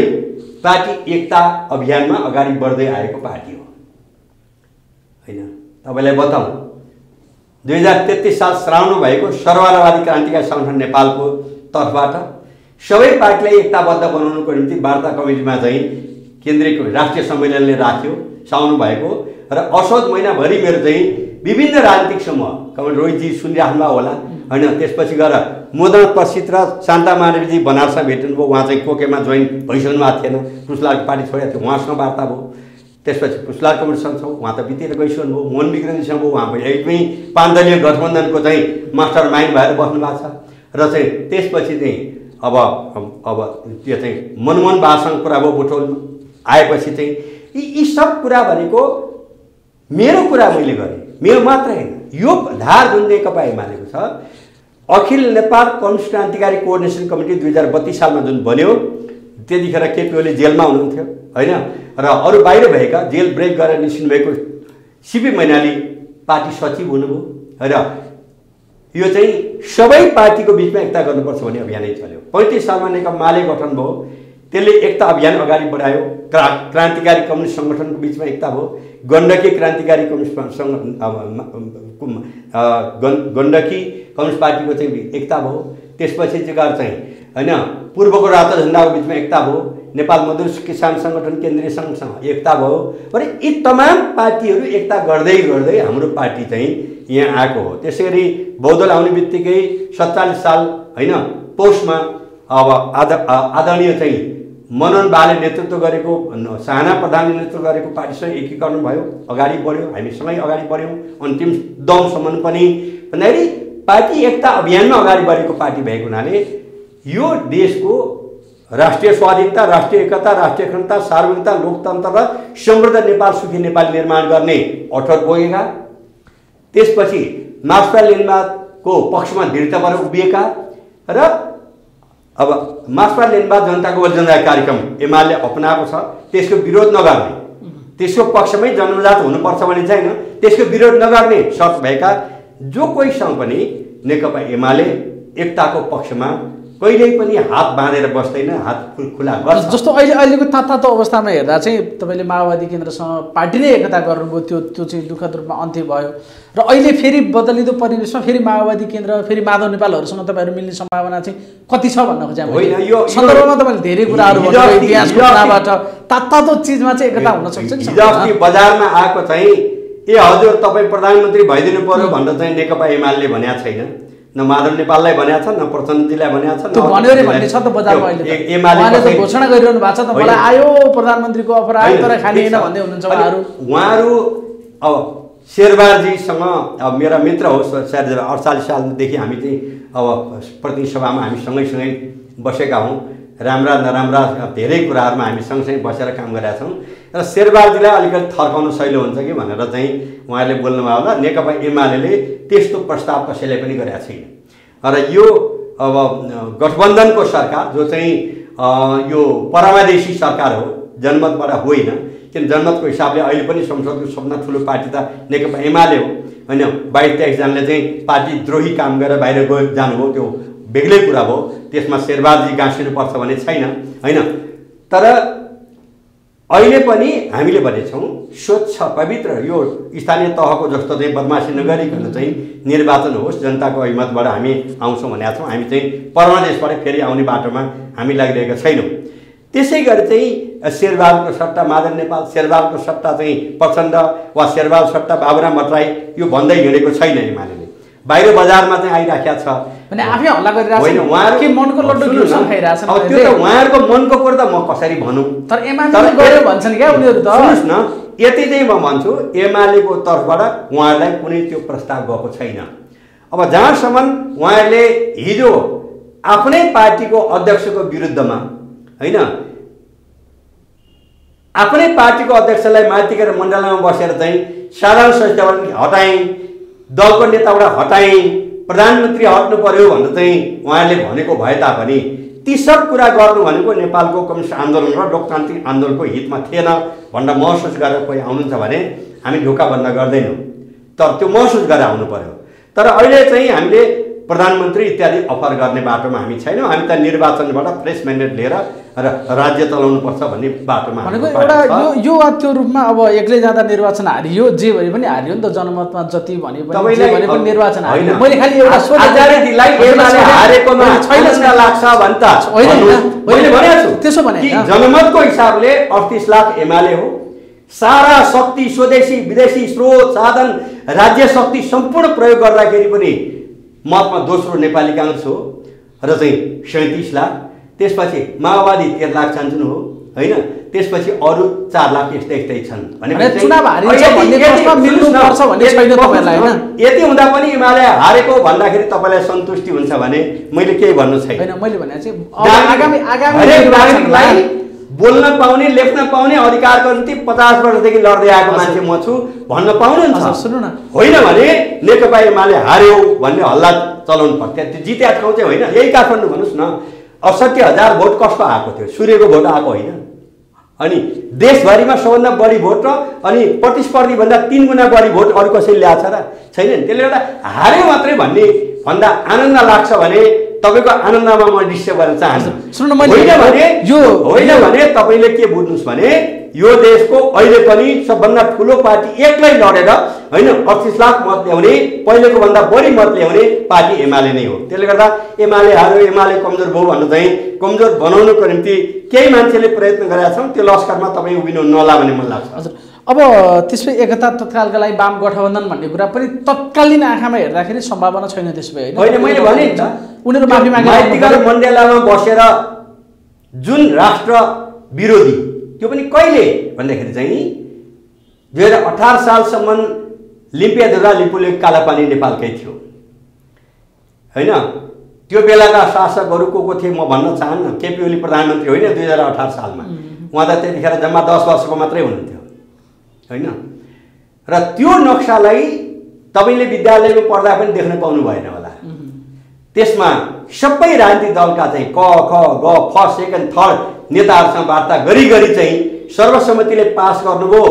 पार्टी एकता अभियानमा अगाडि बढ्दै आएको पार्टी हो होइन। तपाईँलाई बताउँ 2033 साल श्रावण भएको सर्वहारावादी क्रान्तिकारी सङ्गठन नेपालको तर्फबाट सबै पार्टीलाई एकताबद्ध बनाउनुको निम्ति वार्ता कमिटीमा चाहिँ केन्द्रीय राष्ट्रिय सम्मेलनले राख्यो साउनु भएको र असोज महिनाभरि मेरो चाहिँ विभिन्न राजनीतिक समूह कमल रोहितजी सुनिराख्नुभयो होला होइन। त्यसपछि गएर मोदन प्रसिद्ध र शान्ता मानवीजी बनारसमा भेट्नुभयो, उहाँ चाहिँ कोकेमा जोइन भइसक्नु भएको थिएन, पुष्पलालको पार्टी छोडेको थियो, उहाँसँग वार्ता भयो। त्यसपछि पुष्पलाल कमिटीसँग छौँ, उहाँ त बितेर गइसक्नुभयो। मोहन विक्रमजीसँग भयो, उहाँ पनि एकदमै 5 दलीय गठबन्धनको चाहिँ मास्टर माइन्ड भएर बस्नु भएको छ। र चाहिँ त्यसपछि चाहिँ अब त्यो चाहिँ मनमोहन बालसँग कुरा भयो, बुटोल आएपछि चाहिँ यी सब कुरा भनेको मेरो कुरा मैले गरेँ, मेरो मात्र होइन। यो धार जुन नेकपा एमालेको छ, अखिल नेपाल कम्युनिस्ट क्रान्तिकारी कोअर्डिनेसन कमिटी 2032 सालमा जुन बन्यो, त्यतिखेर केपी ओली जेलमा हुनुहुन्थ्यो होइन। र अरू बाहिर भएका जेल ब्रेक गरेर निस्किनु भएको सिपी मैनाली पार्टी सचिव हुनुभयो र यो चाहिँ सबै पार्टीको बिचमा एकता गर्नुपर्छ भन्ने अभियानै चल्यो। 35 सालमा नेकपा माले गठन भयो, त्यसले एकता अभियान अगाडि बढायो। क्रान्तिकारी कम्युनिस्ट सङ्गठनको बिचमा एकता भयो। गण्डकी क्रान्तिकारी कम्युनिस्ट गण्डकी कम्युनिस्ट पार्टीको चाहिँ एकता भयो। त्यसपछि चाहिँ होइन पूर्वको रातो झन्डाको बिचमा एकता भयो। नेपाल मजदुर किसान सङ्गठन केन्द्रीय सङ्घसँग एकता भयो। भने यी तमाम पार्टीहरू एकता गर्दै गर्दै हाम्रो पार्टी चाहिँ यहाँ आएको हो। त्यसै गरी बौद्धल आउने बित्तिकै 47 साल होइन पौषमा अब आदरणीय चाहिँ मनोहर बाले नेतृत्व गरेको, साहना प्रधानले नेतृत्व गरेको पार्टीसँग एकीकरण भयो, अगाडि बढ्यो, हामीसँगै अगाडि बढ्यौँ अन्तिम दमसम्म पनि। भन्दाखेरि पार्टी एकता अभियानमा अगाडि बढेको पार्टी भएको हुनाले यो देशको राष्ट्रिय स्वाधीनता, राष्ट्रिय एकता, राष्ट्रिय अखण्डता, सार्वभौमिकता, लोकतन्त्र र समृद्ध नेपाल, सुखी नेपाल निर्माण गर्ने अठोट बोकेका, त्यसपछि मार्क्सवादी लेनिनवादको पक्षमा दृढताबाट उभिएका र अब मार्क्सवादी लेनिनवाद जनताको बल जनता कार्यक्रम एमाले अपनाएको छ, त्यसको विरोध नगर्ने, त्यसको पक्षमै जन्मजात हुनुपर्छ भने चाहिँ त्यसको विरोध नगर्ने सर्त भएका जो कोहीसँग पनि नेकपा एमाले एकताको पक्षमा कहिल्यै पनि हात बाँधेर बस्दैन, हात खुला गर्छ। जस्तो अहिलेको तातो अवस्थामा हेर्दा चाहिँ तपाईँले माओवादी केन्द्रसँग पार्टी नै एकता गर्नुभयो, त्यो चाहिँ दुःखद रूपमा अन्त्य भयो र अहिले फेरि बदलिँदो परिवेशमा फेरि माओवादी केन्द्र, फेरि माधव नेपालहरूसँग तपाईँहरू मिल्ने सम्भावना चाहिँ कति छ भन्न खोजेँ होइन। यो सन्दर्भमा तपाईँले धेरै कुराहरू भन्नुभयो, इतिहासको कुराबाट तातो चिजमा चाहिँ एकता हुन सक्छ नि। हिजो बजारमा आएको चाहिँ ए हजुर तपाईँ प्रधानमन्त्री भइदिनु पर्यो भनेर चाहिँ नेकपा एमाले भनेको छैन, न माधव नेपाललाई भनेको छ, न प्रचण्डजीलाई भनेको छ। त्यो भन्यो रे भन्ने छ त बजारमा अहिले एमाले त घोषणा गरिरहनु भएको छ त, मलाई आयो प्रधानमन्त्रीको अफर आयो तर खाने होइन भन्दै हुनुहुन्छ उहाँहरू। अब शेरबहादुरजीसँग अब मेरा मित्र हो, 48 सालदेखि हामी चाहिँ अब प्रतिनिधि सभामा हामी सँगै बसेका हौँ, राम्रा नराम्रा धेरै कुराहरूमा हामी सँगसँगै बसेर काम गरेका छौँ र शेरबहादुरजीलाई अलिकति थर्काउनु सहिलो हुन्छ कि भनेर चाहिँ उहाँले बोल्नुभयो होला। नेकपा एमाले त्यस्तो प्रस्ताव कसैले पनि गरेका छैन र यो अब गठबन्धनको सरकार जो चाहिँ यो परमादेशी सरकार हो, जनमतबाट होइन, किन जनमतको हिसाबले अहिले पनि संसदको सबभन्दा ठुलो पार्टी त नेकपा एमाले हो होइन। 22-23 जनाले चाहिँ पार्टी द्रोही काम गरेर बाहिर जानुभयो, त्यो बेग्लै कुरा भयो, त्यसमा शेरबहादुरजी गाँसिनुपर्छ भन्ने छैन होइन। तर अहिले पनि हामीले भनेछौँ स्वच्छ पवित्र यो स्थानीय तहको जस्तो चाहिँ बदमासी नगरिकन चाहिँ निर्वाचन होस्, जनताको अभिमतबाट हामी आउँछौँ भनेका छौँ। हामी चाहिँ परमादेशबाट फेरि आउने बाटोमा हामी लागिरहेका छैनौँ। त्यसै गरी चाहिँ शेरबहादुरको सट्टा माधव नेपाल, शेरबहादुरको सट्टा चाहिँ प्रचण्ड वा शेरबहादुर सट्टा बाबुराम भट्टराई यो भन्दै हिँडेको छैन एमाले। बाहिर बजारमा चाहिँ आइराखेको छ भने आफै हल्ला गरिरहेको होइन, उहाँहरू के मनको लड्डु घिउ खाइरहेछन्। अब त्यो त उहाँहरूको मनको कुरा त म कसरी भनौँ, तर एमाले गरे भन्छन् क्या उनीहरू त। सुन्नुहोस् न, यति चाहिँ म भन्छु एमालेको तर्फबाट उहाँहरूलाई कुनै त्यो प्रस्ताव गएको छैन। अब जहाँसम्म उहाँहरूले हिजो आफ्नै पार्टीको अध्यक्षको विरुद्धमा होइन, आफ्नै पार्टीको अध्यक्षलाई माथिका मण्डलमा बसेर चाहिँ साधारण सदस्यबाट हटाएँ, दलको नेताबाट हटाएँ, प्रधानमन्त्री हट्नु पर्यो भनेर चाहिँ उहाँहरूले भनेको भए तापनि ती सब कुरा गर्नु भनेको नेपालको कम्युनिस्ट आन्दोलन र लोकतान्त्रिक आन्दोलनको हितमा थिएन भनेर महसुस गरेर कोही आउनुहुन्छ भने हामी ढोका बन्द गर्दैनौँ, तर त्यो महसुस गरेर आउनु पर्यो। तर अहिले चाहिँ हामीले प्रधानमन्त्री इत्यादि अफर गर्ने बाटोमा हामी छैनौँ। हामी त निर्वाचनबाट फ्रेस म्यान्डेट लिएर र राज्य चलाउनुपर्छ भन्ने बाटोमा भनेको एउटा यो वा त्यो रूपमा अब एक्लै जाँदा निर्वाचन हारियो, जे भने पनि हारियो नि त। जनमतमा जति भने पनि निर्वाचन हारियो। मैले खालि एउटा त्यसो भने जनमतको हिसाबले 38 लाख एमाले हो। सारा शक्ति स्वदेशी विदेशी स्रोत साधन राज्य शक्ति सम्पूर्ण प्रयोग गर्दाखेरि पनि मतमा दोस्रो नेपाली काङ्ग्रेस हो र चाहिँ 37 लाख। त्यसपछि माओवादी 13 लाख चान्चुन हो होइन, त्यसपछि अरू 4 लाख यस्तै छन् भने यति हुँदा पनि एमाले हारेको भन्दाखेरि तपाईँलाई सन्तुष्टि हुन्छ भने मैले केही भन्नु छैन। मैले भने चाहिँ बोल्न पाउने लेख्न पाउने अधिकारको निम्ति 50 वर्षदेखि लड्दै आएको मान्छे म छु भन्न पाउनुहुन्छ। सुन्नु न, होइन भने नेकपा एमाले हार्यो भन्ने हल्ला चलाउनु पर्थ्यो। त्यो जित्या ठाउँ चाहिँ होइन, यही काठमाडौँ भन्नुहोस् न। 68,000 भोट कसको आएको थियो? सूर्यको भोट आएको होइन। अनि देशभरिमा सबभन्दा बढी भोट र अनि प्रतिस्पर्धीभन्दा 3 गुणा बढी भोट अरू कसैले ल्याएको छ र छैन। त्यसले गर्दा हार्यो मात्रै भन्ने भन्दा आनन्द लाग्छ भने तपाईँको आनन्दमा म डिस्टर्ब गर्न चाहन्छु। होइन भने तपाईँले के बुझ्नुहोस् भने यो देशको अहिले पनि सबभन्दा ठुलो पार्टी एक्लै लडेर होइन 38 लाख मत ल्याउने, पहिलेको भन्दा बढी मत ल्याउने पार्टी एमाले नै हो। त्यसले गर्दा एमाले हार्यो, एमाले कमजोर भयो भनेर चाहिँ कमजोर बनाउनको निम्ति केही मान्छेले प्रयत्न गरेका छन्। त्यो लस्करमा तपाईँ उभिनु नहोला भन्ने मलाई लाग्छ। हजुर, अब त्यसपछि एकता तत्कालका लागि वाम गठबन्धन भन्ने कुरा पनि तत्कालीन आँखामा हेर्दाखेरि सम्भावना छैन। त्यसो भए होइन, मैले भने नि त उनीहरू माफी मागे मण्डेलामा बसेर जुन राष्ट्र विरोधी त्यो पनि कहिले भन्दाखेरि चाहिँ 2018 सालसम्म लिम्पियाधुरा लिपुले कालापानी नेपालकै थियो होइन। त्यो बेलाका शासकहरू को थिए म भन्न चाहन्न। केपी ओली प्रधानमन्त्री होइन 2018 सालमा, उहाँ त त्यतिखेर जम्मा 10 वर्षको मात्रै हुनुहुन्थ्यो होइन। र त्यो नक्सालाई तपाईँले विद्यालयमा पढ्दा पनि देख्न पाउनु भएन होला। त्यसमा सबै राजनीतिक दलका चाहिँ क ख ग फर्स्ट सेकेन्ड थर्ड नेताहरूसँग वार्ता गरी चाहिँ सर्वसम्मतिले पास गर्नुभयो।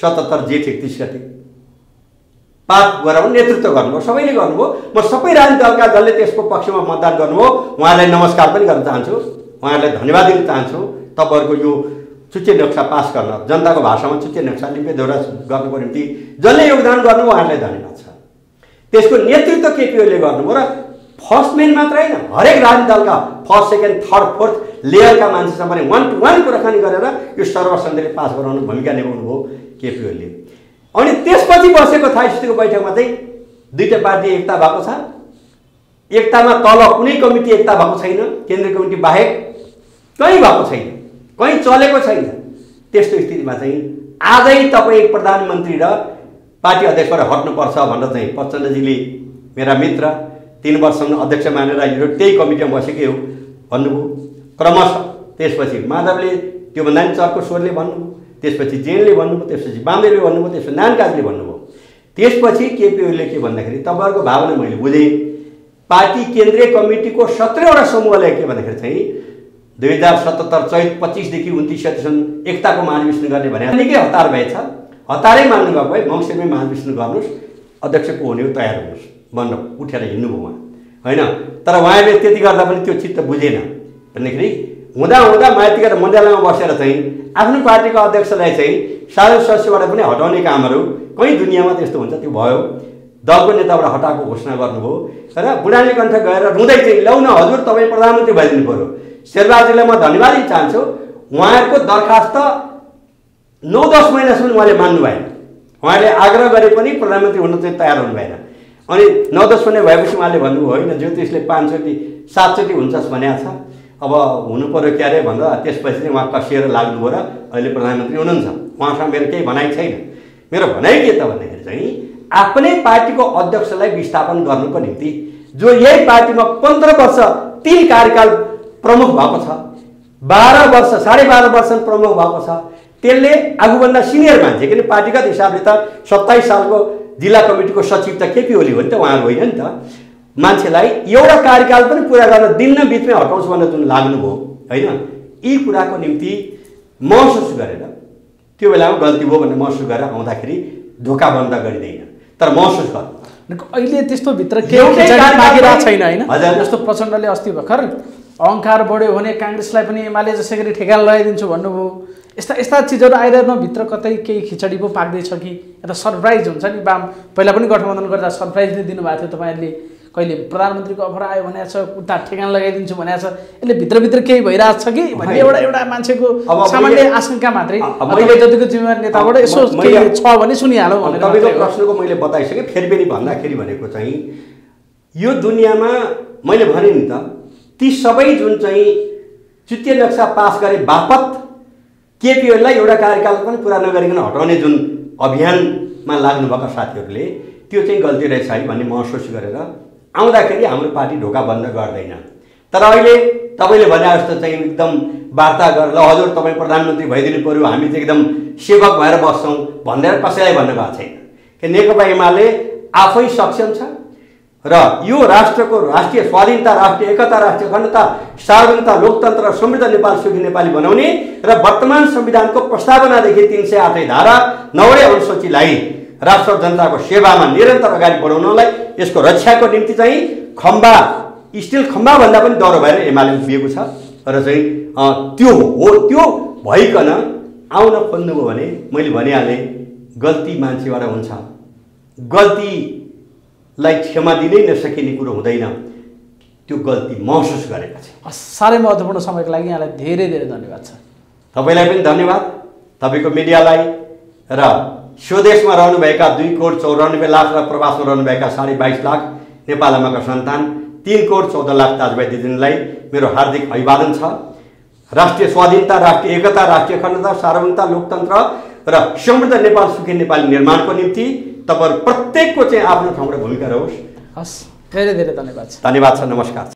77 जेठ 31 गते पास गराउनु नेतृत्व गर्नुभयो, सबैले गर्नुभयो। म सबै राजनीतिक दलका जसले त्यसको पक्षमा मतदान गर्नुभयो उहाँलाई नमस्कार पनि गर्न चाहन्छु, उहाँहरूलाई धन्यवाद दिन चाहन्छु। तपाईँहरूको यो चुच्चे नक्सा पास गर्न, जनताको भाषामा चुच्चे नक्सा लिम्पियाधुरा गर्नुको निम्ति जसले योगदान गर्नुभयो उहाँहरूलाई धन्यवाद छ। त्यसको नेतृत्व केपी ओलीले गर्नुभयो र फर्स्ट मेन मात्र होइन, हरेक राजनीतिक दलका फर्स्ट सेकेन्ड थर्ड फोर्थ लेयरका मान्छेसँग पनि 1 to 1 कुराकानी गरेर यो सर्वसम्मतिले पास गराउनु भूमिका निभाउनु भयो केपी ओलीले। अनि त्यसपछि बसेको थाई स्थितिको बैठकमा चाहिँ दुईटा पार्टी एकता भएको छ। एकतामा तल कुनै कमिटी एकता भएको छैन, केन्द्रीय कमिटी बाहेक कहीँ भएको छैन, कहीँ चलेको छैन। त्यस्तो स्थितिमा चाहिँ आजै तपाईँ प्रधानमन्त्री र पार्टी अध्यक्षबाट हट्नुपर्छ भनेर चाहिँ प्रचण्डजीले मेरा मित्र 3 वर्षसम्म अध्यक्ष मानेर यो त्यही कमिटीमा बसेकै हो भन्नुभयो क्रमशः। त्यसपछि माधवले त्योभन्दा पनि चर्को स्वरले भन्नुभयो, त्यसपछि जेनले भन्नुभयो, त्यसपछि बामदेवले भन्नुभयो, त्यसपछि नानकाजले भन्नुभयो। त्यसपछि केपी ओलीले के भन्दाखेरि तपाईँहरूको भावना मैले बुझेँ। पार्टी केन्द्रीय कमिटीको 17वटा समूहले के भन्दाखेरि चाहिँ 2077 चैत 25 देखि 29 गतेसम्म एकताको महाधिवेशन गर्ने भने निकै हतार भएछ। हतारै मान्नु भएको भए मङ्सिरमै महाधिवेशन गर्नुहोस्, अध्यक्षको हुने हो तयार हुनुहोस् भनेर उठेर हिँड्नुभयो उहाँ होइन। तर उहाँले त्यति गर्दा पनि त्यो चित्त बुझेन भन्दाखेरि हुँदा माथिका मण्डलमा बसेर चाहिँ आफ्नो पार्टीको अध्यक्षलाई चाहिँ साधारण सदस्यबाट पनि हटाउने कामहरू कहीँ दुनियाँमा त्यस्तो हुन्छ त्यो भयो। दलको नेताबाट हटाएको घोषणा गर्नुभयो र बुढानी कण्ठ गएर रुँदै चाहिँ ल्याउन हजुर तपाईँ प्रधानमन्त्री भइदिनु पऱ्यो। शेरबहादुरलाई म धन्यवाद दिन चाहन्छु। उहाँहरूको दरखास्त 9-10 महिनासम्म उहाँले मान्नु भएन। उहाँले आग्रह गरे पनि प्रधानमन्त्री हुन चाहिँ तयार हुनु भएन। अनि 9-10 महिना भएपछि उहाँले भन्नुभयो होइन ज्योतिषले 5 चोटि 7 चोटि हुन्छस् भनेको छ, अब हुनु पर्यो क्या अरे भनेर त्यसपछि चाहिँ उहाँ कसिएर लाग्नुभयो र अहिले प्रधानमन्त्री हुनुहुन्छ। उहाँसँग मेरो केही भनाइ छैन। मेरो भनाइ के त भन्दाखेरि चाहिँ आफ्नै पार्टीको अध्यक्षलाई विस्थापन गर्नुको निम्ति जो यही पार्टीमा 15 वर्ष 3 कार्यकाल प्रमुख भएको छ, 12 वर्ष 12.5 वर्ष प्रमुख भएको छ, त्यसले आफूभन्दा सिनियर मान्छे, किन पार्टीगत हिसाबले त 27 सालको जिल्ला कमिटीको सचिव त केपी ओली हो नि त, उहाँहरू होइन नि त, मान्छेलाई एउटा कार्यकाल पनि पुरा गर्न दिन्न बिचमै हटाउँछु भनेर जुन लाग्नुभयो होइन, यी कुराको निम्ति महसुस गरेर त्यो बेलामा गल्ती भयो भनेर महसुस गरेर आउँदाखेरि धोका बन्द गरिँदैन, तर महसुस गर्नु। अहिले त्यस्तो भित्र केही मागिरहेको छैन होइन। जस्तो प्रचण्डले अस्ति भर्खर अहङ्कार बढ्यो भने काङ्ग्रेसलाई पनि एमाले जसै गरी ठेगान लगाइदिन्छु भन्नुभयो। यस्ता चिजहरू आइरहेको भित्र कतै केही खिचडी पो पाक्दैछ कि या त सरप्राइज हुन्छ नि। वाम पहिला पनि गठबन्धन गर्दा सरप्राइज नै दिनुभएको थियो तपाईँहरूले, कहिले प्रधानमन्त्रीको अफर आयो भनेको छ, उता ठेगान लगाइदिन्छु भनेको छ, यसले भित्रभित्र केही भइरहेको छ कि भन्ने एउटा मान्छेको सामान्य आशंका मात्रै। मैले जतिको जिम्मेवार नेताबाट यसो केही छ भने सुनिहालौँ भनेर तपाईँको प्रश्नको मैले बताइसकेँ। फेरि पनि भन्दाखेरि भनेको चाहिँ यो दुनियाँमा मैले भने नि त ती सबै जुन चाहिँ चुतिया नक्सा पास गरे बापत केपी ओलीलाई एउटा कार्यकाल पनि पुरा नगरिकन हटाउने जुन अभियानमा लाग्नुभएका साथीहरूले त्यो चाहिँ गल्ती रहेछ है भन्ने महसुस गरेर आउँदाखेरि हाम्रो पार्टी ढोका बन्द गर्दैन। तर अहिले तपाईँले भने जस्तो चाहिँ एकदम वार्ता गरेर ल हजुर तपाईँ प्रधानमन्त्री भइदिनु पर्यो, हामी चाहिँ एकदम सेवक भएर बस्छौँ भनेर कसैलाई भन्नुभएको छैन। कि नेकपा एमाले आफै सक्षम छ र यो राष्ट्रको राष्ट्रिय स्वाधीनता, राष्ट्रिय एकता, राष्ट्रिय अखण्डता, सार्वभौमिकता, लोकतन्त्र र समृद्ध नेपाल सुखी नेपाली बनाउने र वर्तमान संविधानको प्रस्तावनादेखि 308 धारा 9 अनुसूचीलाई राष्ट्र जनताको सेवामा निरन्तर अगाडि बढाउनलाई यसको रक्षाको निम्ति चाहिँ खम्बा, स्टिल खम्बा भन्दा पनि डह्रो भएर एमाले उभिएको छ र चाहिँ त्यो हो। त्यो भइकन आउन खोज्नुभयो भने मैले भनिहालेँ गल्ती मान्छेबाट हुन्छ, गल्तीलाई क्षमा दिनै नसकिने कुरो हुँदैन, त्यो गल्ती महसुस गरेका छ। साह्रै महत्त्वपूर्ण समयको लागि यहाँलाई धेरै धेरै धन्यवाद छ। तपाईँलाई पनि धन्यवाद, तपाईँको मिडियालाई र स्वदेशमा रहनुभएका 2,94,00,000 र प्रवासमा रहनुभएका 22.5 लाख नेपालमाका सन्तान 3,14 लाख दाजुभाइ दिदीबहिनीलाई मेरो हार्दिक अभिवादन छ। राष्ट्रिय स्वाधीनता, राष्ट्रिय एकता, राष्ट्रिय अखण्डता, सार्वभौमिकता, लोकतन्त्र र समृद्ध नेपाल सुखी नेपाली निर्माणको निम्ति तपाईहरु प्रत्येकको चाहिँ आफ्नो ठाउँबाट भूमिका रहोस्। हस्, धेरै धेरै धन्यवाद छ। धन्यवाद छ। नमस्कार।